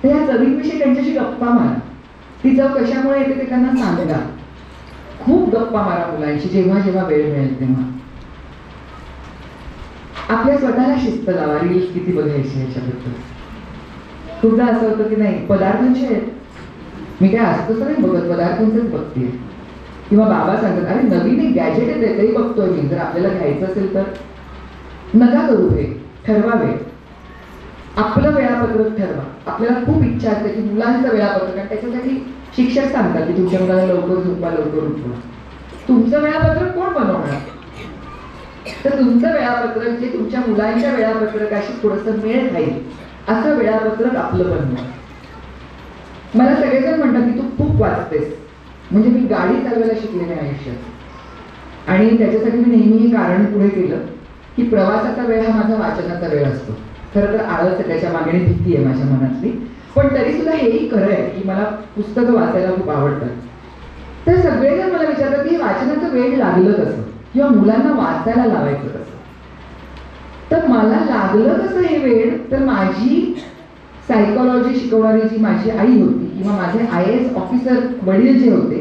तर या चवीविषयी त्यांच्याशी गप्पा मारा. ती चव कशामुळे येते ते त्यांना सांगा. खूप गप्पा मारा मुलांशी जेव्हा जेव्हा वेळ मिळेल तेव्हा. आपल्या स्वतःला शिस्त लावा. रील्स किती बघायची याच्याबद्दल. खूपदा असं होतं की नाही, पदार्थांचे आहेत, मी काय असतंच नाही बघत, पदार्थांचेच बघते. किंवा बाबा सांगतात अरे नवीन एक गॅजेट येते तरी बघतोय मी, जर आपल्याला घ्यायचं असेल तर. नका करू हे, ठरवावे. आपलं वेळापत्रक ठरवा. आपल्याला खूप इच्छा असते की मुलांचं वेळापत्रक, आणि त्याच्यासाठी शिक्षक सांगतात की तुमच्या मुलाला लवकर झोपवा, लवकर उठवा. तुमचं वेळापत्रक कोण बनवणार? तर तुमचं वेळापत्रक जे तुमच्या मुलांच्या वेळापत्रकाशी थोडंसं मेळ खाईल असं वेळापत्रक आपलं बनवा. मला सगळेजण म्हणतात की तू खूप वाचतेस. म्हणजे मी गाडी चालवायला शिकले नाही आयुष्यात, आणि त्याच्यासाठी मी नेहमी हे कारण पुढे केलं की प्रवासाचा वेळ हा माझा वाचनाचा वेळ असतो. खरं तर आळस आहे त्याच्या मागणी, भीती आहे माझ्या मनातली, पण तरी सुद्धा हेही खरं आहे की मला पुस्तकं वाचायला खूप आवडतात. तर सगळेजण मला विचारतात की हे वाचनाचं वेळ लागलं कसं, किंवा मुलांना वाचायला लावायचं कसं. तर मला लागलं कसं हे वेळ, तर माझी सायकोलॉजी शिकवणारी जी माझी आई होती, किंवा माझे IAS ऑफिसर वडील जे होते,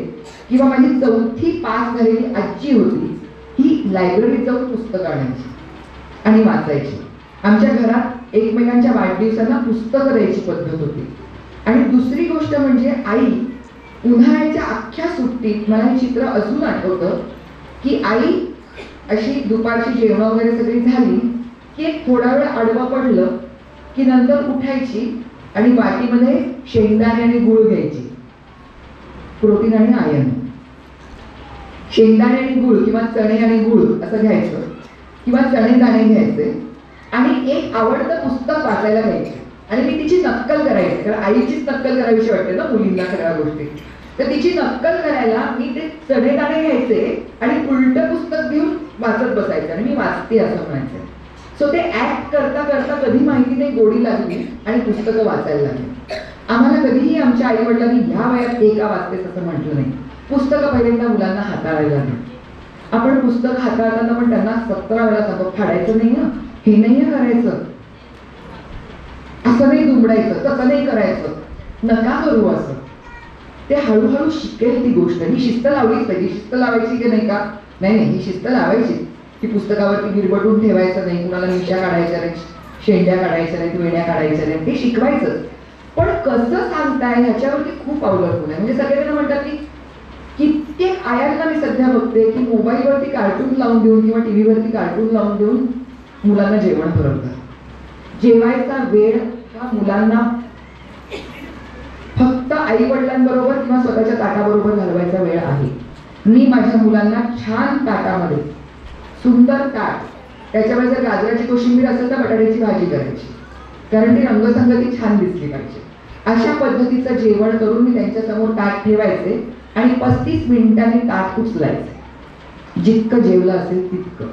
किंवा माझी 4थी पास झालेली आजी होती, ही लायब्ररीत जाऊन पुस्तकं आणायची आणि वाचायची. आमच्या घरात एकमेकांच्या वाढदिवसांना पुस्तकं द्यायची पद्धत होती. आणि दुसरी गोष्ट म्हणजे आई उन्हाळ्याच्या अख्ख्या सुट्टीत, मला हे चित्र अजून आठवतं की आई अशी दुपारची जेवण वगैरे सगळी झाली की एक थोडा वेळ आडवं पडलं की नंतर उठायची आणि वाटीमध्ये शेंगदाणे आणि गुळ घ्यायची. प्रोटीन आणि आयर्न. शेंगदाणे आणि गुळ किंवा चणे आणि गुळ असं घ्यायचं, किंवा चणे दाणे घ्यायचे, आणि एक आवडतं पुस्तक वाचायला घ्यायचे. आणि मी तिची नक्कल करायची, कारण आईचीच नक्कल करावीशी वाटते ना मुलींना सगळ्या गोष्टी. तर तिची नक्कल करायला मी ते चणे दाणे घ्यायचे आणि उलटं पुस्तक घेऊन वाचत बसायचं, आणि मी वाचते असं म्हणायचं. सो ते ऍक्ट करता करता कधी माहिती नाही गोडी लागली आणि पुस्तकं वाचायला लागली. आम्हाला कधीही आमच्या आई वडिलांनी ह्या वयात हे का वाचतेस असं म्हटलं नाही. पुस्तकं पहिल्यांदा मुलांना हाताळायला लागली. आपण पुस्तक हाताळताना पण त्यांना 17 वेळा सांगतो फाडायचं नाही ना, हे नाही करायचं, असं नाही दुमडायचं, तसं नाही करायचं, नका करू असं. ते हळूहळू शिकेल ती गोष्ट. ही शिस्त लावलीच पाहिजे. शिस्त लावायची की नाही का? नाही, ही शिस्त लावायची की पुस्तकावरती गिरबटून ठेवायचं नाही, कुणाला निशा काढायच्या नाही, शेंड्या काढायच्या नाहीत, वेड्या काढायच्या नाहीत, ते शिकवायचं. पण कसं सांगताय ह्याच्यावरती खूप अवलंबून आहे. म्हणजे सगळेजण म्हणतात की कित्येक आयांना मी सध्या बघते की मोबाईलवरती कार्टून लावून देऊन किंवा टीव्हीवरती कार्टून लावून देऊन मुलांना जेवण पुरवतात. जेवायचा वेळ हा मुलांना फक्त आई वडिलांबरोबर किंवा स्वतःच्या ताटाबरोबर घालवायचा वेळ आहे. मी माझ्या मुलांना छान ताटामध्ये सुंदर ताट, त्याच्यामध्ये जर गाजराची कोशिंबीर असेल तर बटाट्याची भाजी करायची, कारण ती रंगसंगती छान दिसली पाहिजे. अशा पद्धतीचं जेवण करून मी त्यांच्यासमोर ताट ठेवायचे आणि 35 मिनिटांनी ताट उचलायचे. जितकं जेवलं असेल तितकं.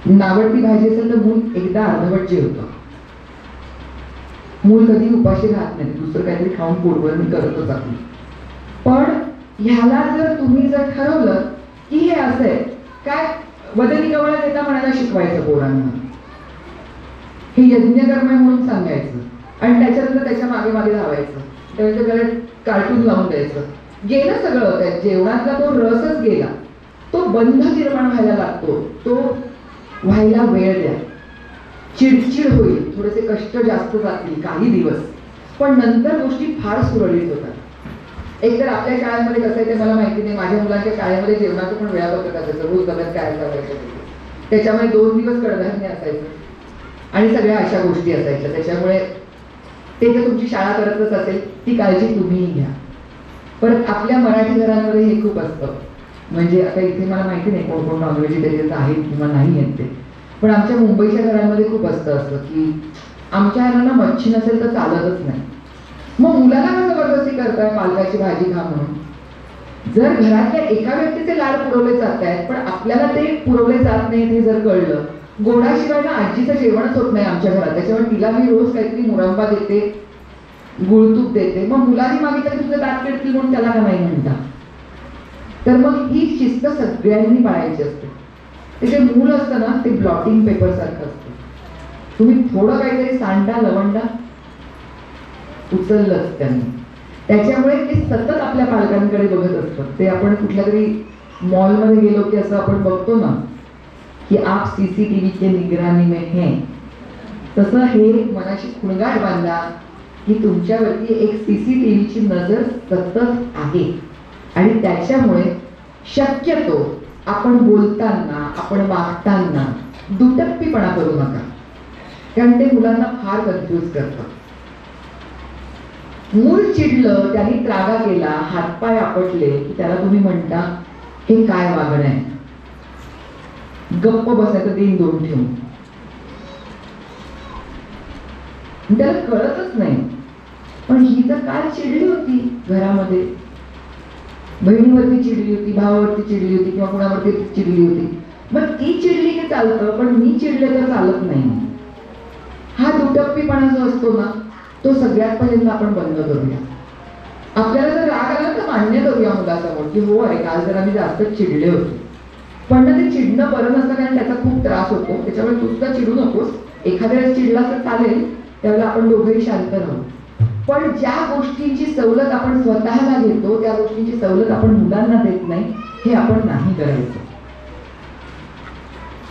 नावडती भाजी असेल तर मूल एकदा अर्धवट जेवतं. मूल कधी उपाशी राहत नाही, दुसरं काहीतरी खाऊन पोटभर मी करतच आपली. पण ह्याला जर तुम्ही जर ठरवलं की हे असं आहे काय, वदनी कवळा देता म्हणायला शिकवायचं पोरांना, हे यज्ञकर्म म्हणून सांगायचं आणि त्याच्यानंतर त्याच्या मागे मागे धावायचं, त्याच्याकडे कार्टून लावून द्यायचं. गेलं सगळं होतं, जेवणातला तो रसच गेला, तो बंध निर्माण व्हायला लागतो. तो व्हायला वेळ द्या. चिडचिड होईल, थोडेसे कष्ट जास्त जातील काही दिवस, पण नंतर गोष्टी फार सुरळीत होतात. एकतर आपल्या शाळेमध्ये कसं आहे ते मला माहिती नाही, माझ्या मुलांच्या शाळेमध्ये जेवणाचं पण वेळापत्रक असायचं, रोज डब्यात काय असायचं. त्याच्यामध्ये 2 दिवस कडधान्य असायचं आणि सगळ्या अशा गोष्टी असायच्या. त्याच्यामुळे ते जर तुमची शाळा करतच असेल ती काळजी तुम्हीही घ्या. परत आपल्या मराठी घरांमध्ये हे खूप असतं, म्हणजे आता इथे मला माहिती नाही कोण कोण नॉन व्हेजिटेरियन आहेत किंवा नाही आहेत ते, पण आमच्या मुंबईच्या घरांमध्ये खूप असं की आमच्या घरांना मच्छी नसेल तर चालतच नाही. मग मुलाला का जबरदस्ती करताय पालकाची भाजी खा म्हणून? जर घरातल्या एका व्यक्तीचे लाड पुरवले जात आहेत पण आपल्याला ते पुरवले जात नाही हे जर कळलं, गोडाशिवाय ना आजीचं जेवणच होत नाही आमच्या घरात, त्याच्यामुळे तिला मी रोज काहीतरी मुरंबा देते, गुळतूप देते. मग मुलांनी मागितलं की तुझं दात किडतील म्हणून त्याला का नाही म्हणता? तर मग ही शिस्त सगळ्यांनी पाळायची असते. ते जे मूल असतं ना ते ब्लॉटिंग पेपर सारखं असतं. तुम्ही थोडं काहीतरी सांडा लवंडा उचललंच त्यांनी, त्याच्यामुळे ते सतत आपल्या पालकांकडे बघत असतात. ते आपण कुठल्या तरी मॉलमध्ये गेलो की असं आपण बघतो ना की आप सीसीटीव्ही के निगरानी में हैं, तसं हे मनाशी खुणगाट बांधा की तुमच्यावरती एक सीसीटीव्हीची नजर सतत आहे. आणि त्याच्यामुळे शक्यतो आपण बोलताना आपण वागताना दुटप्पीपणा करू नका, कारण ते मुलांना फार कन्फ्यूज करतं. मूल चिडलं, त्यांनी त्रागा केला, हातपाय आपटले की त्याला तुम्ही म्हणता हे काय वागणं आहे, गप्प बसायचं दिन दोन ठेवून. त्याला कळतच नाही. पण ही तर काल चिडली होती घरामध्ये, बहिणीवरती चिडली होती, भावावरती चिडली होती किंवा कुणावरती चिडली होती. मग ती चिडली की चालतं, पण मी चिडले तर चालत नाही. हा दुटप्पीपणा जो असतो ना तो सगळ्यात पहिल्यांदा आपण बंद करूया. आपल्याला जर राग आला तर मान्य करूया मुलासमोर की हो अरे काल जर आम्ही जास्त चिडले होते, पण ते चिडणं बरं नसतं, कारण त्याचा खूप त्रास होतो. त्याच्यामुळे तू सुद्धा चिडू नकोस. एखाद्या वेळेस चिडला तर चालेल, त्यावेळेला आपण दोघेही शांत राहू. पण ज्या गोष्टींची सवलत आपण स्वतःला घेतो त्या गोष्टींची सवलत आपण मुलांना देत नाही, हे आपण नाही करायचं.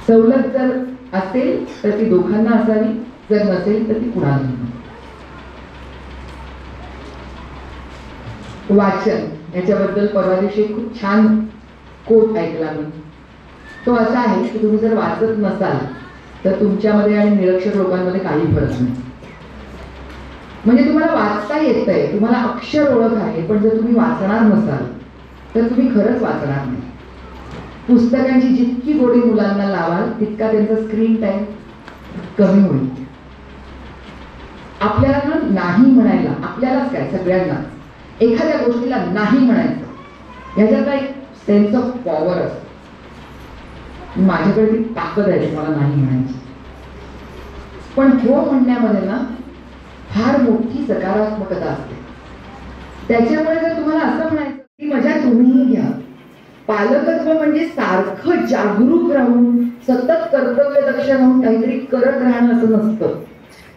सवलत जर असेल तर ती दोघांना असावी, जर नसेल तर ती कुणालाही. वाचन याच्याबद्दल परवा दिवशी खूप छान कोट ऐकला मी. तो असा आहे की तुम्ही जर वाचत नसाल तर तुमच्यामध्ये आणि निरक्षर लोकांमध्ये काही फरक नाही. म्हणजे तुम्हाला वाचता येतंय, तुम्हाला अक्षर ओळख आहे, पण जर तुम्ही वाचणार नसाल तर तुम्ही खरंच वाचणार नाही. पुस्तकांची जितकी गोडी मुलांना लावाल तितका त्यांचा स्क्रीन टाइम कमी होईल. आपल्याला नाही म्हणायला, आपल्यालाच काय सगळ्यांना एखाद्या गोष्टीला नाही म्हणायचं याच्यात एक सेन्स ऑफ पॉवर असतो. माझ्याकडे ती ताकद आहे मला नाही म्हणायची. पण हो म्हणण्यामध्ये ना फार मोठी सकारात्मकता असते. त्याच्यामुळे जर तुम्हाला असं म्हणायचं की मजा तुम्हीही घ्या. पालकत्व म्हणजे सारखं जागरूक राहून सतत कर्तव्यदक्ष राहून काहीतरी करत राहणं असं नसतं.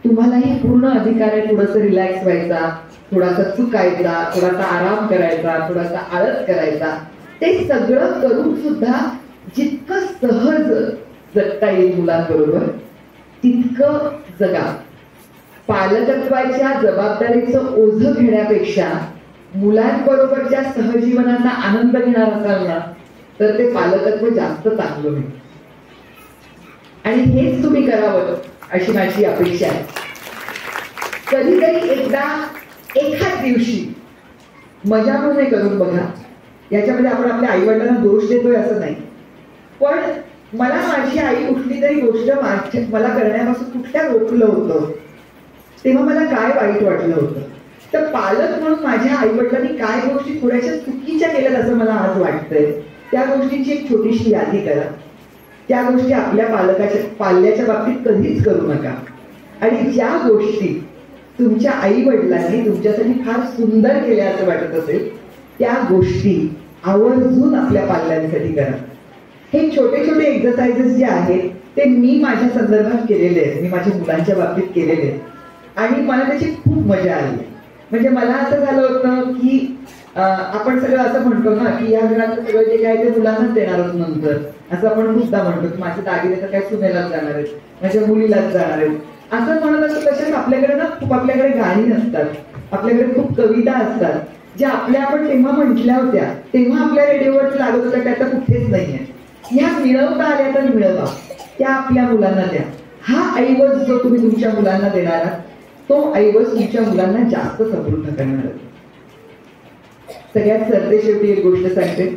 तुम्हालाही पूर्ण अधिकार आहे थोडंसं रिलॅक्स व्हायचा, थोडासा चुकायचा, थोडासा आराम करायचा, थोडासा आळस करायचा. ते सगळं करून सुद्धा जितकं सहज जगता येईल मुलांबरोबर तितकं जगा. पालकत्वाच्या जबाबदारीचं ओझं घेण्यापेक्षा मुलांबरोबरच्या सहजीवनाचा आनंद घेणार असाल ना तर ते पालकत्व जास्त चांगलं होईल आणि हेच तुम्ही करावं अशी माझी अपेक्षा आहे. कधीतरी एकदा एखाद दिवशी मजा म्हणून करून बघा. याच्यामध्ये आपण आपल्या आईवडिलांना दोष देतोय असं नाही, पण मला माझी आई कुठली तरी गोष्ट मला करण्यापासून कुठल्या रोखलं होतं तेव्हा मला काय वाईट वाटलं होतं. तर पालक म्हणून माझ्या आईवडिलांनी काय गोष्टी थोड्याशा चुकीच्या केल्यात असं मला आज वाटतंय, त्या गोष्टींची एक छोटीशी यादी करा. त्या गोष्टी आपल्या पाल्याच्या बाबतीत कधीच करू नका. आणि ज्या गोष्टी तुमच्या आई वडिलांनी तुमच्यासाठी फार सुंदर केल्या असं वाटत असेल त्या गोष्टी आवर्जून आपल्या पाल्यांसाठी करा. हे छोटे छोटे एक्सरसाइजेस जे आहेत ते मी माझ्या संदर्भात केलेले आहेत, मी माझ्या मुलांच्या बाबतीत केलेले आहेत आणि मला त्याची खूप मजा आली. म्हणजे मला असं झालं होतं की आपण सगळं असं म्हणतो ना की या घरातलं सगळं जे काय ते मुलांनाच देणार आहोत नंतर, असं आपण खूपदा म्हणतो की माझे दागिने तर काय सुनेलाच जाणार आहेत, माझ्या मुलीलाच जाणार आहेत असं म्हणत असतं. तसेच आपल्याकडे ना खूप आपल्याकडे गाणी नसतात, आपल्याकडे खूप कविता असतात ज्या आपण तेव्हा म्हटल्या होत्या, तेव्हा आपल्या रेडिओवर लागत होत्या, त्याचा कुठेच नाहीये. ह्या मिळवता आल्या तर मिळवा, त्या आपल्या मुलांना द्या. हा ऐवज जो तुम्ही तुमच्या मुलांना देणार आहात तो ऐवज तुमच्या मुलांना जास्त समृद्ध करणार. सगळ्यात सरतेशेवटी एक गोष्ट सांगते,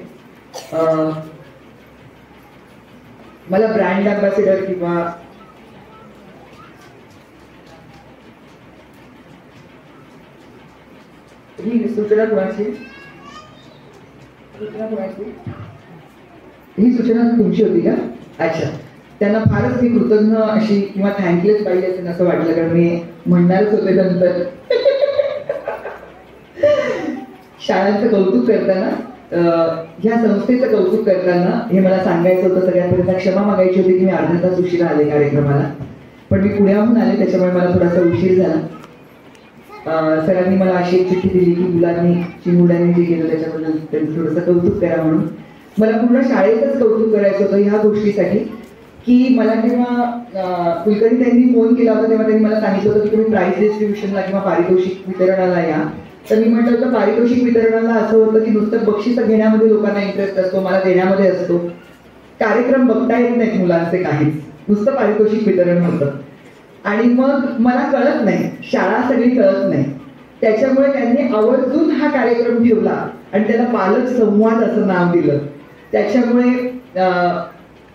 मला ब्रँड अँबॅसेडर किंवा ही सूचना कोणाची, ही सूचना तुमची होती का? अच्छा, त्यांना फारच मी कृतज्ञ अशी किंवा थँकलेस पाहिजे असेल असं वाटलं, कारण मी म्हणणारच होते नंतर. शाळांचं कौतुक करताना, ह्या संस्थेचं कौतुक करताना हे मला सांगायचं होतं. सगळ्यांपर्यंत क्षमा मागायची होती की मी अर्धा तास उशिरा आले कार्यक्रमाला, पण मी पुण्याहून आले त्याच्यामुळे मला थोडासा उशीर झाला. सरांनी मला अशी एक चिठ्ठी दिली की मुलांनी चिमुरड्यांनी जे केलं त्याच्याबद्दल त्यांचं थोडंसं कौतुक करा म्हणून. मला पूर्ण शाळेतच कौतुक करायचं होतं ह्या गोष्टीसाठी की मला जेव्हा कुलकर्णी त्यांनी फोन केला होता तेव्हा त्यांनी मला सांगितलं होतं की तुम्ही प्राईज डिस्ट्रीब्युशनला किंवा पारितोषिक वितरणाला या. तर मी म्हटलं होतं पारितोषिक वितरणाला असं होतं की नुसतं बक्षीस घेण्यामध्ये लोकांना इंटरेस्ट असतो, मला देण्यामध्ये असतो. कार्यक्रम बघता येत नाहीत मुलांचे काहीच, नुसतं पारितोषिक वितरण होतं. आणि मग मला कळत नाही, शाळा सगळी कळत नाही, त्याच्यामुळे त्यांनी आवर्जून हा कार्यक्रम ठेवला आणि त्याला पालक संवाद असं नाव दिलं. त्याच्यामुळे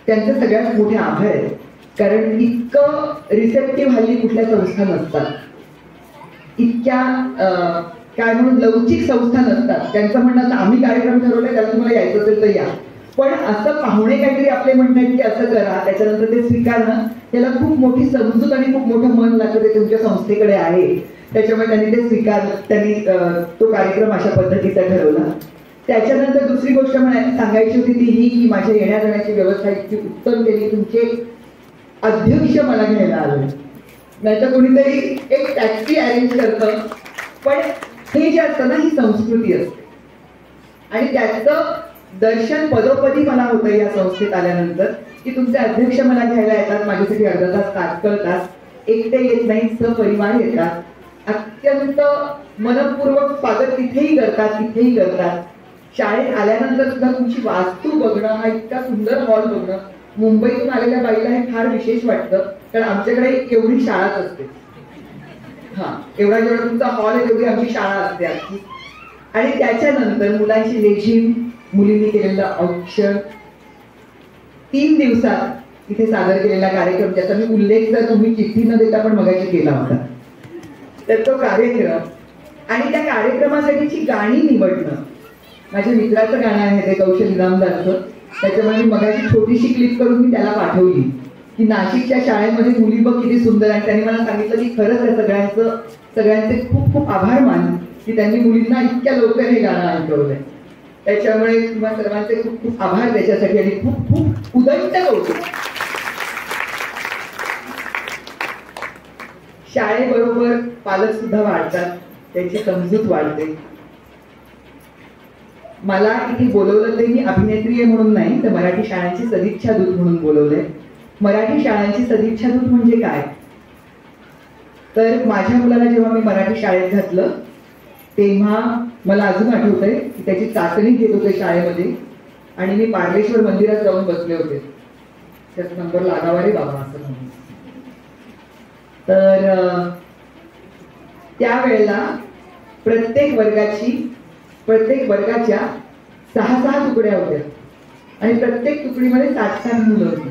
त्यांचे सगळ्यात मोठे आभार आहेत, कारण इतकं रिसेप्टिव्ह हल्ली कुठल्या संस्था नसतात, इतक्या काय म्हणून लवचिक संस्था नसतात. त्यांचं म्हणणं असं आम्ही कार्यक्रम ठरवलाय त्याला तुम्हाला यायचं असेल तर या, पण असं पाहुणे काहीतरी आपले म्हणतात की असं करा त्याच्यानंतर ते स्वीकारणं त्याला खूप मोठी समजूत आणि खूप मोठं मन लागतं, ते तुमच्या संस्थेकडे आहे. त्याच्यामुळे त्यांनी ते स्वीकारलं, त्यांनी तो कार्यक्रम अशा पद्धतीचा ठरवला. त्याच्यानंतर दुसरी गोष्ट सांगायची होती ती ही की माझ्या येण्या जाण्याची व्यवस्था इतकी उत्तम केली, तुमचे अध्यक्ष मला घ्यायला आले, नाही तर कोणीतरी एक टॅक्सी अरेंज करतं. पण हे जे असतं ना ही संस्कृती असते आणि त्याचं दर्शन पदोपदी मला होतं या संस्थेत आल्यानंतर की तुमचे अध्यक्ष मला घ्यायला येतात, माझ्यासाठी अर्धा तास तात्काळ तास, एकटे येत नाही, सपरिवार येतात, अत्यंत मनपूर्वक स्वागत तिथेही करतात. शाळेत आल्यानंतर सुद्धा तुमची वास्तू बघणं, हा इतका सुंदर हॉल बघणं, मुंबईतून आलेल्या बाईला हे फार विशेष वाटतं, कारण आमच्याकडे एवढी शाळाच असते. एवढा जेवढा तुमचा हॉल आहे तेवढी आमची शाळा असते आमची. आणि त्याच्यानंतर मुलांची लेझिम, मुलींनी केलेलं औक्षण, 3 दिवसात इथे सादर केलेला कार्यक्रम ज्याचा मी उल्लेख जर तुम्ही चिठ्ठी न देता पण मगाशी केला होता, तर तो कार्यक्रम आणि त्या कार्यक्रमासाठीची गाणी निवडणं. माझ्या मित्राचं गाणं आहे ते कौशल इनामदारचं, त्याच्यामुळे मी मगाशी छोटीशी क्लिप करून मी त्याला पाठवली की नाशिकच्या शाळेमध्ये मुली बघ किती सुंदर. आणि त्यांनी मला सांगितलं की खरंच या सगळ्यांचे खूप खूप आभार मान की त्यांनी मुलींना इतक्या लवकर हे गाणं ऐकवलंय. त्याच्यामुळे तुम्हाला सर्वांचे खूप खूप आभार त्याच्यासाठी आणि खूप खूप उदंत कौतुक. शाळेबरोबर पालक सुद्धा वाढतात, त्यांची समजूत वाढते. मला इथे बोलवलं ते मी अभिनेत्री आहे म्हणून नाही, तर मराठी शाळांची सदिच्छा दूत म्हणून बोलवलंय. मराठी शाळांची सदिच्छा दूत म्हणजे काय, तर माझ्या मुलाला जेव्हा मी मराठी शाळेत घातलं तेव्हा मला अजून आठवतंय की त्याची चाचणी घेत होते शाळेमध्ये आणि मी पार्लेश्वर मंदिरात जाऊन बसले होते. त्याचा नंबर लागावा रे बाबा असं म्हणून. तर त्यावेळेला प्रत्येक वर्गाच्या 6 तुकड्या होत्या आणि प्रत्येक तुकडीमध्ये 7 मुलं होती.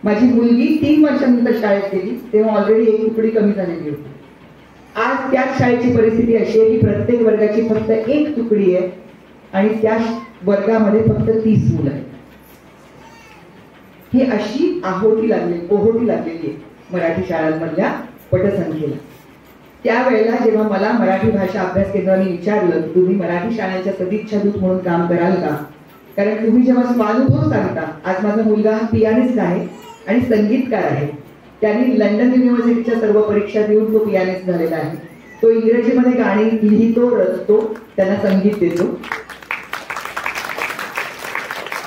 माझी मुलगी 3 वर्षानंतर शाळेत गेली तेव्हा ऑलरेडी एक तुकडी कमी झालेली होती. आज त्याच शाळेची परिस्थिती अशी आहे की प्रत्येक वर्गाची फक्त 1 तुकडी आहे आणि त्या वर्गामध्ये फक्त 30 मुलं आहेत. ही अशी ओहोटी लागलेली आहे मराठी शाळांमधल्या पटसंख्येला. त्यावेळेला जेव्हा मला मराठी भाषा अभ्यास केंद्राने विचारलं की तुम्ही मराठी शाळांच्या सदिच्छा दूत म्हणून काम कराल का, कारण तुम्ही जेव्हा स्वानुभव सांगता. आज माझा मुलगा हा पियानिस्ट आहे आणि संगीतकार आहे. त्यांनी लंडन युनिव्हर्सिटीच्या सर्व परीक्षा देऊन तो पियानिस्ट झालेला आहे. तो इंग्रजीमध्ये गाणी लिहितो, रचतो, त्यांना संगीत देतो.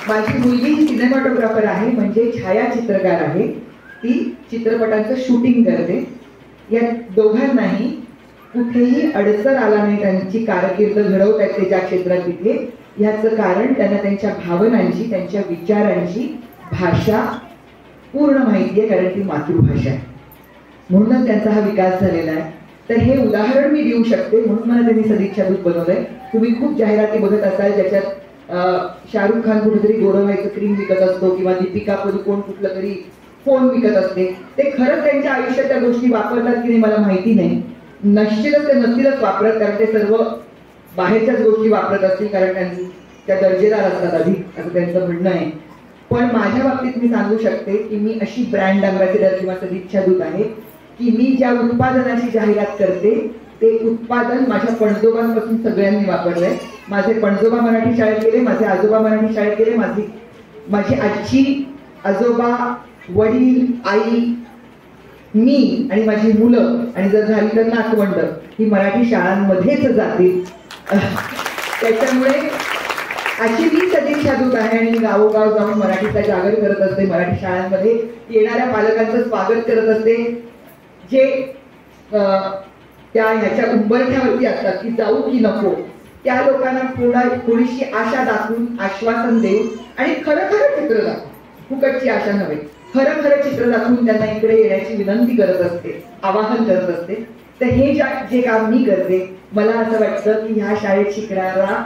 माझी मुलगी ही सिनेमॅटोग्राफर आहे, म्हणजे छायाचित्रकार आहे. ती चित्रपटांचं शूटिंग करते. या दोघांनाही कुठेही अडसर आला नाही त्यांची कारकीर्द घडवतात ते ज्या क्षेत्रात तिथे. ह्याचं कारण त्यांना त्यांच्या भावनांची, त्यांच्या विचारांची भाषा पूर्ण माहिती आहे, कारण ती मातृभाषा आहे. म्हणूनच त्यांचा हा विकास झालेला आहे. तर हे उदाहरण मी देऊ शकते, म्हणून मला त्यांनी सदिच्छा दूत बनवलंय. तुम्ही खूप जाहिराती बघत असाल ज्याच्यात शाहरुख खान कुठेतरी गोरं व्हायचं क्रीम विकत असतो किंवा दीपिका पदुकोण कुठलं तरी फोन विकत असते. ते खरंच त्यांच्या आयुष्यात त्या गोष्टी वापरतात की नाही मला माहिती नाही. नसतीलच वापरत, कारण ते सर्व बाहेरच्याच गोष्टी वापरत असतील, कारण त्या दर्जेदार असतात अधिक, असं त्यांचं म्हणणं आहे. पण माझ्या बाबतीत मी सांगू शकते की मी अशी ब्रँड अँबॅसेडर किंवा सदिच्छा दूत आहे की मी ज्या उत्पादनाची जाहिरात करते ते उत्पादन माझ्या पणजोबांपासून सगळ्यांनी वापरलंय. माझे पणजोबा मराठी शाळेत गेले, माझे आजोबा मराठी शाळेत गेले, माझी आजी, आजोबा, वडील, आई, मी आणि माझी मुलं आणि जर झाली तर नातवंड ही मराठी शाळांमध्येच जातील. त्याच्यामुळे अशी मी सदिच्छा दूत आहे आणि गावोगाव जाऊन मराठीचा जागर करत असते. मराठी शाळांमध्ये येणाऱ्या पालकांचं स्वागत करत असते, जे त्या ह्याच्या उंबरठ्यावरती असतात की जाऊ की नको, त्या लोकांना थोडीशी आशा दाखवून, आश्वासन देऊन आणि खरं चित्र दाखवून, फुकटची आशा नव्हे, खरं चित्र दाखवून त्यांना इकडे येण्याची विनंती करत असते, आवाहन करत असते. तर हे जे काम मी करते, मला असं वाटतं की ह्या शाळेत शिकणारा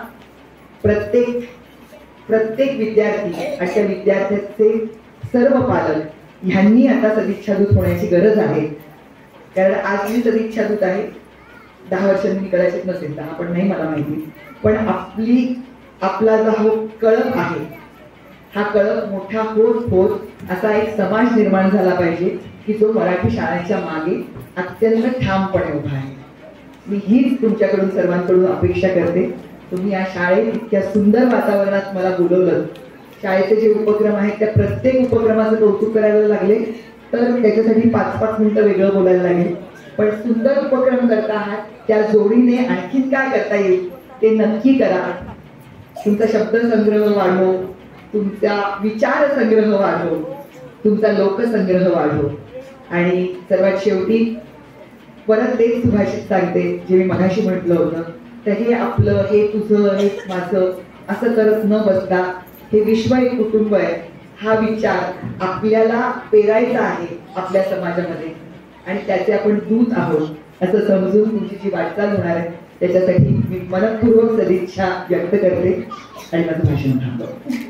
प्रत्येक विद्यार्थी आणि त्या विद्यार्थ्याचे सर्व पालक ह्यांनी आता सदिच्छा दूत होण्याची गरज आहे. कारण आज मी सदिच्छा दूत आहे, 10 वर्षांनी मी कदाचित नसेल, 10 पण नाही मला माहिती. पण आपला जो कळप आहे, हा कळप मोठा होत असा एक समाज निर्माण झाला पाहिजे की जो मराठी शाळांच्या मागे अत्यंत ठामपणे उभा आहे. मी हीच तुमच्याकडून सर्वांकडून अपेक्षा करते. तुम्ही या शाळेत इतक्या सुंदर वातावरणात मला बोलवलं. शाळेचे जे उपक्रम आहेत त्या प्रत्येक उपक्रमाचं कौतुक करायला लागले तर त्याच्यासाठी 5-5 मिनिटं वेगळं बोलायला लागेल. पण सुंदर उपक्रम करता आहात, त्या जोडीने आणखीन काय करता येईल ते नक्की करा. तुमचा शब्दसंग्रह वाढव, तुमचा विचार संग्रह वाढव, तुमचा लोकसंग्रह वाढव. आणि सर्वात शेवटी परत तेच सुभाषित सांगते जे मी मगाशी म्हटलं होतं. तर हे आपलं, हे तुझं, हे माझं असं करत न बसता हे विश्व एक कुटुंब आहे हा विचार आपल्याला पेरायचा आहे आपल्या समाजामध्ये आणि त्याचे आपण दूत आहोत असं समजून तुमची जी वाटचाल होणार आहे त्याच्यासाठी मी मनपूर्वक सदिच्छा व्यक्त करते आणि माझं भाषण थांबवते.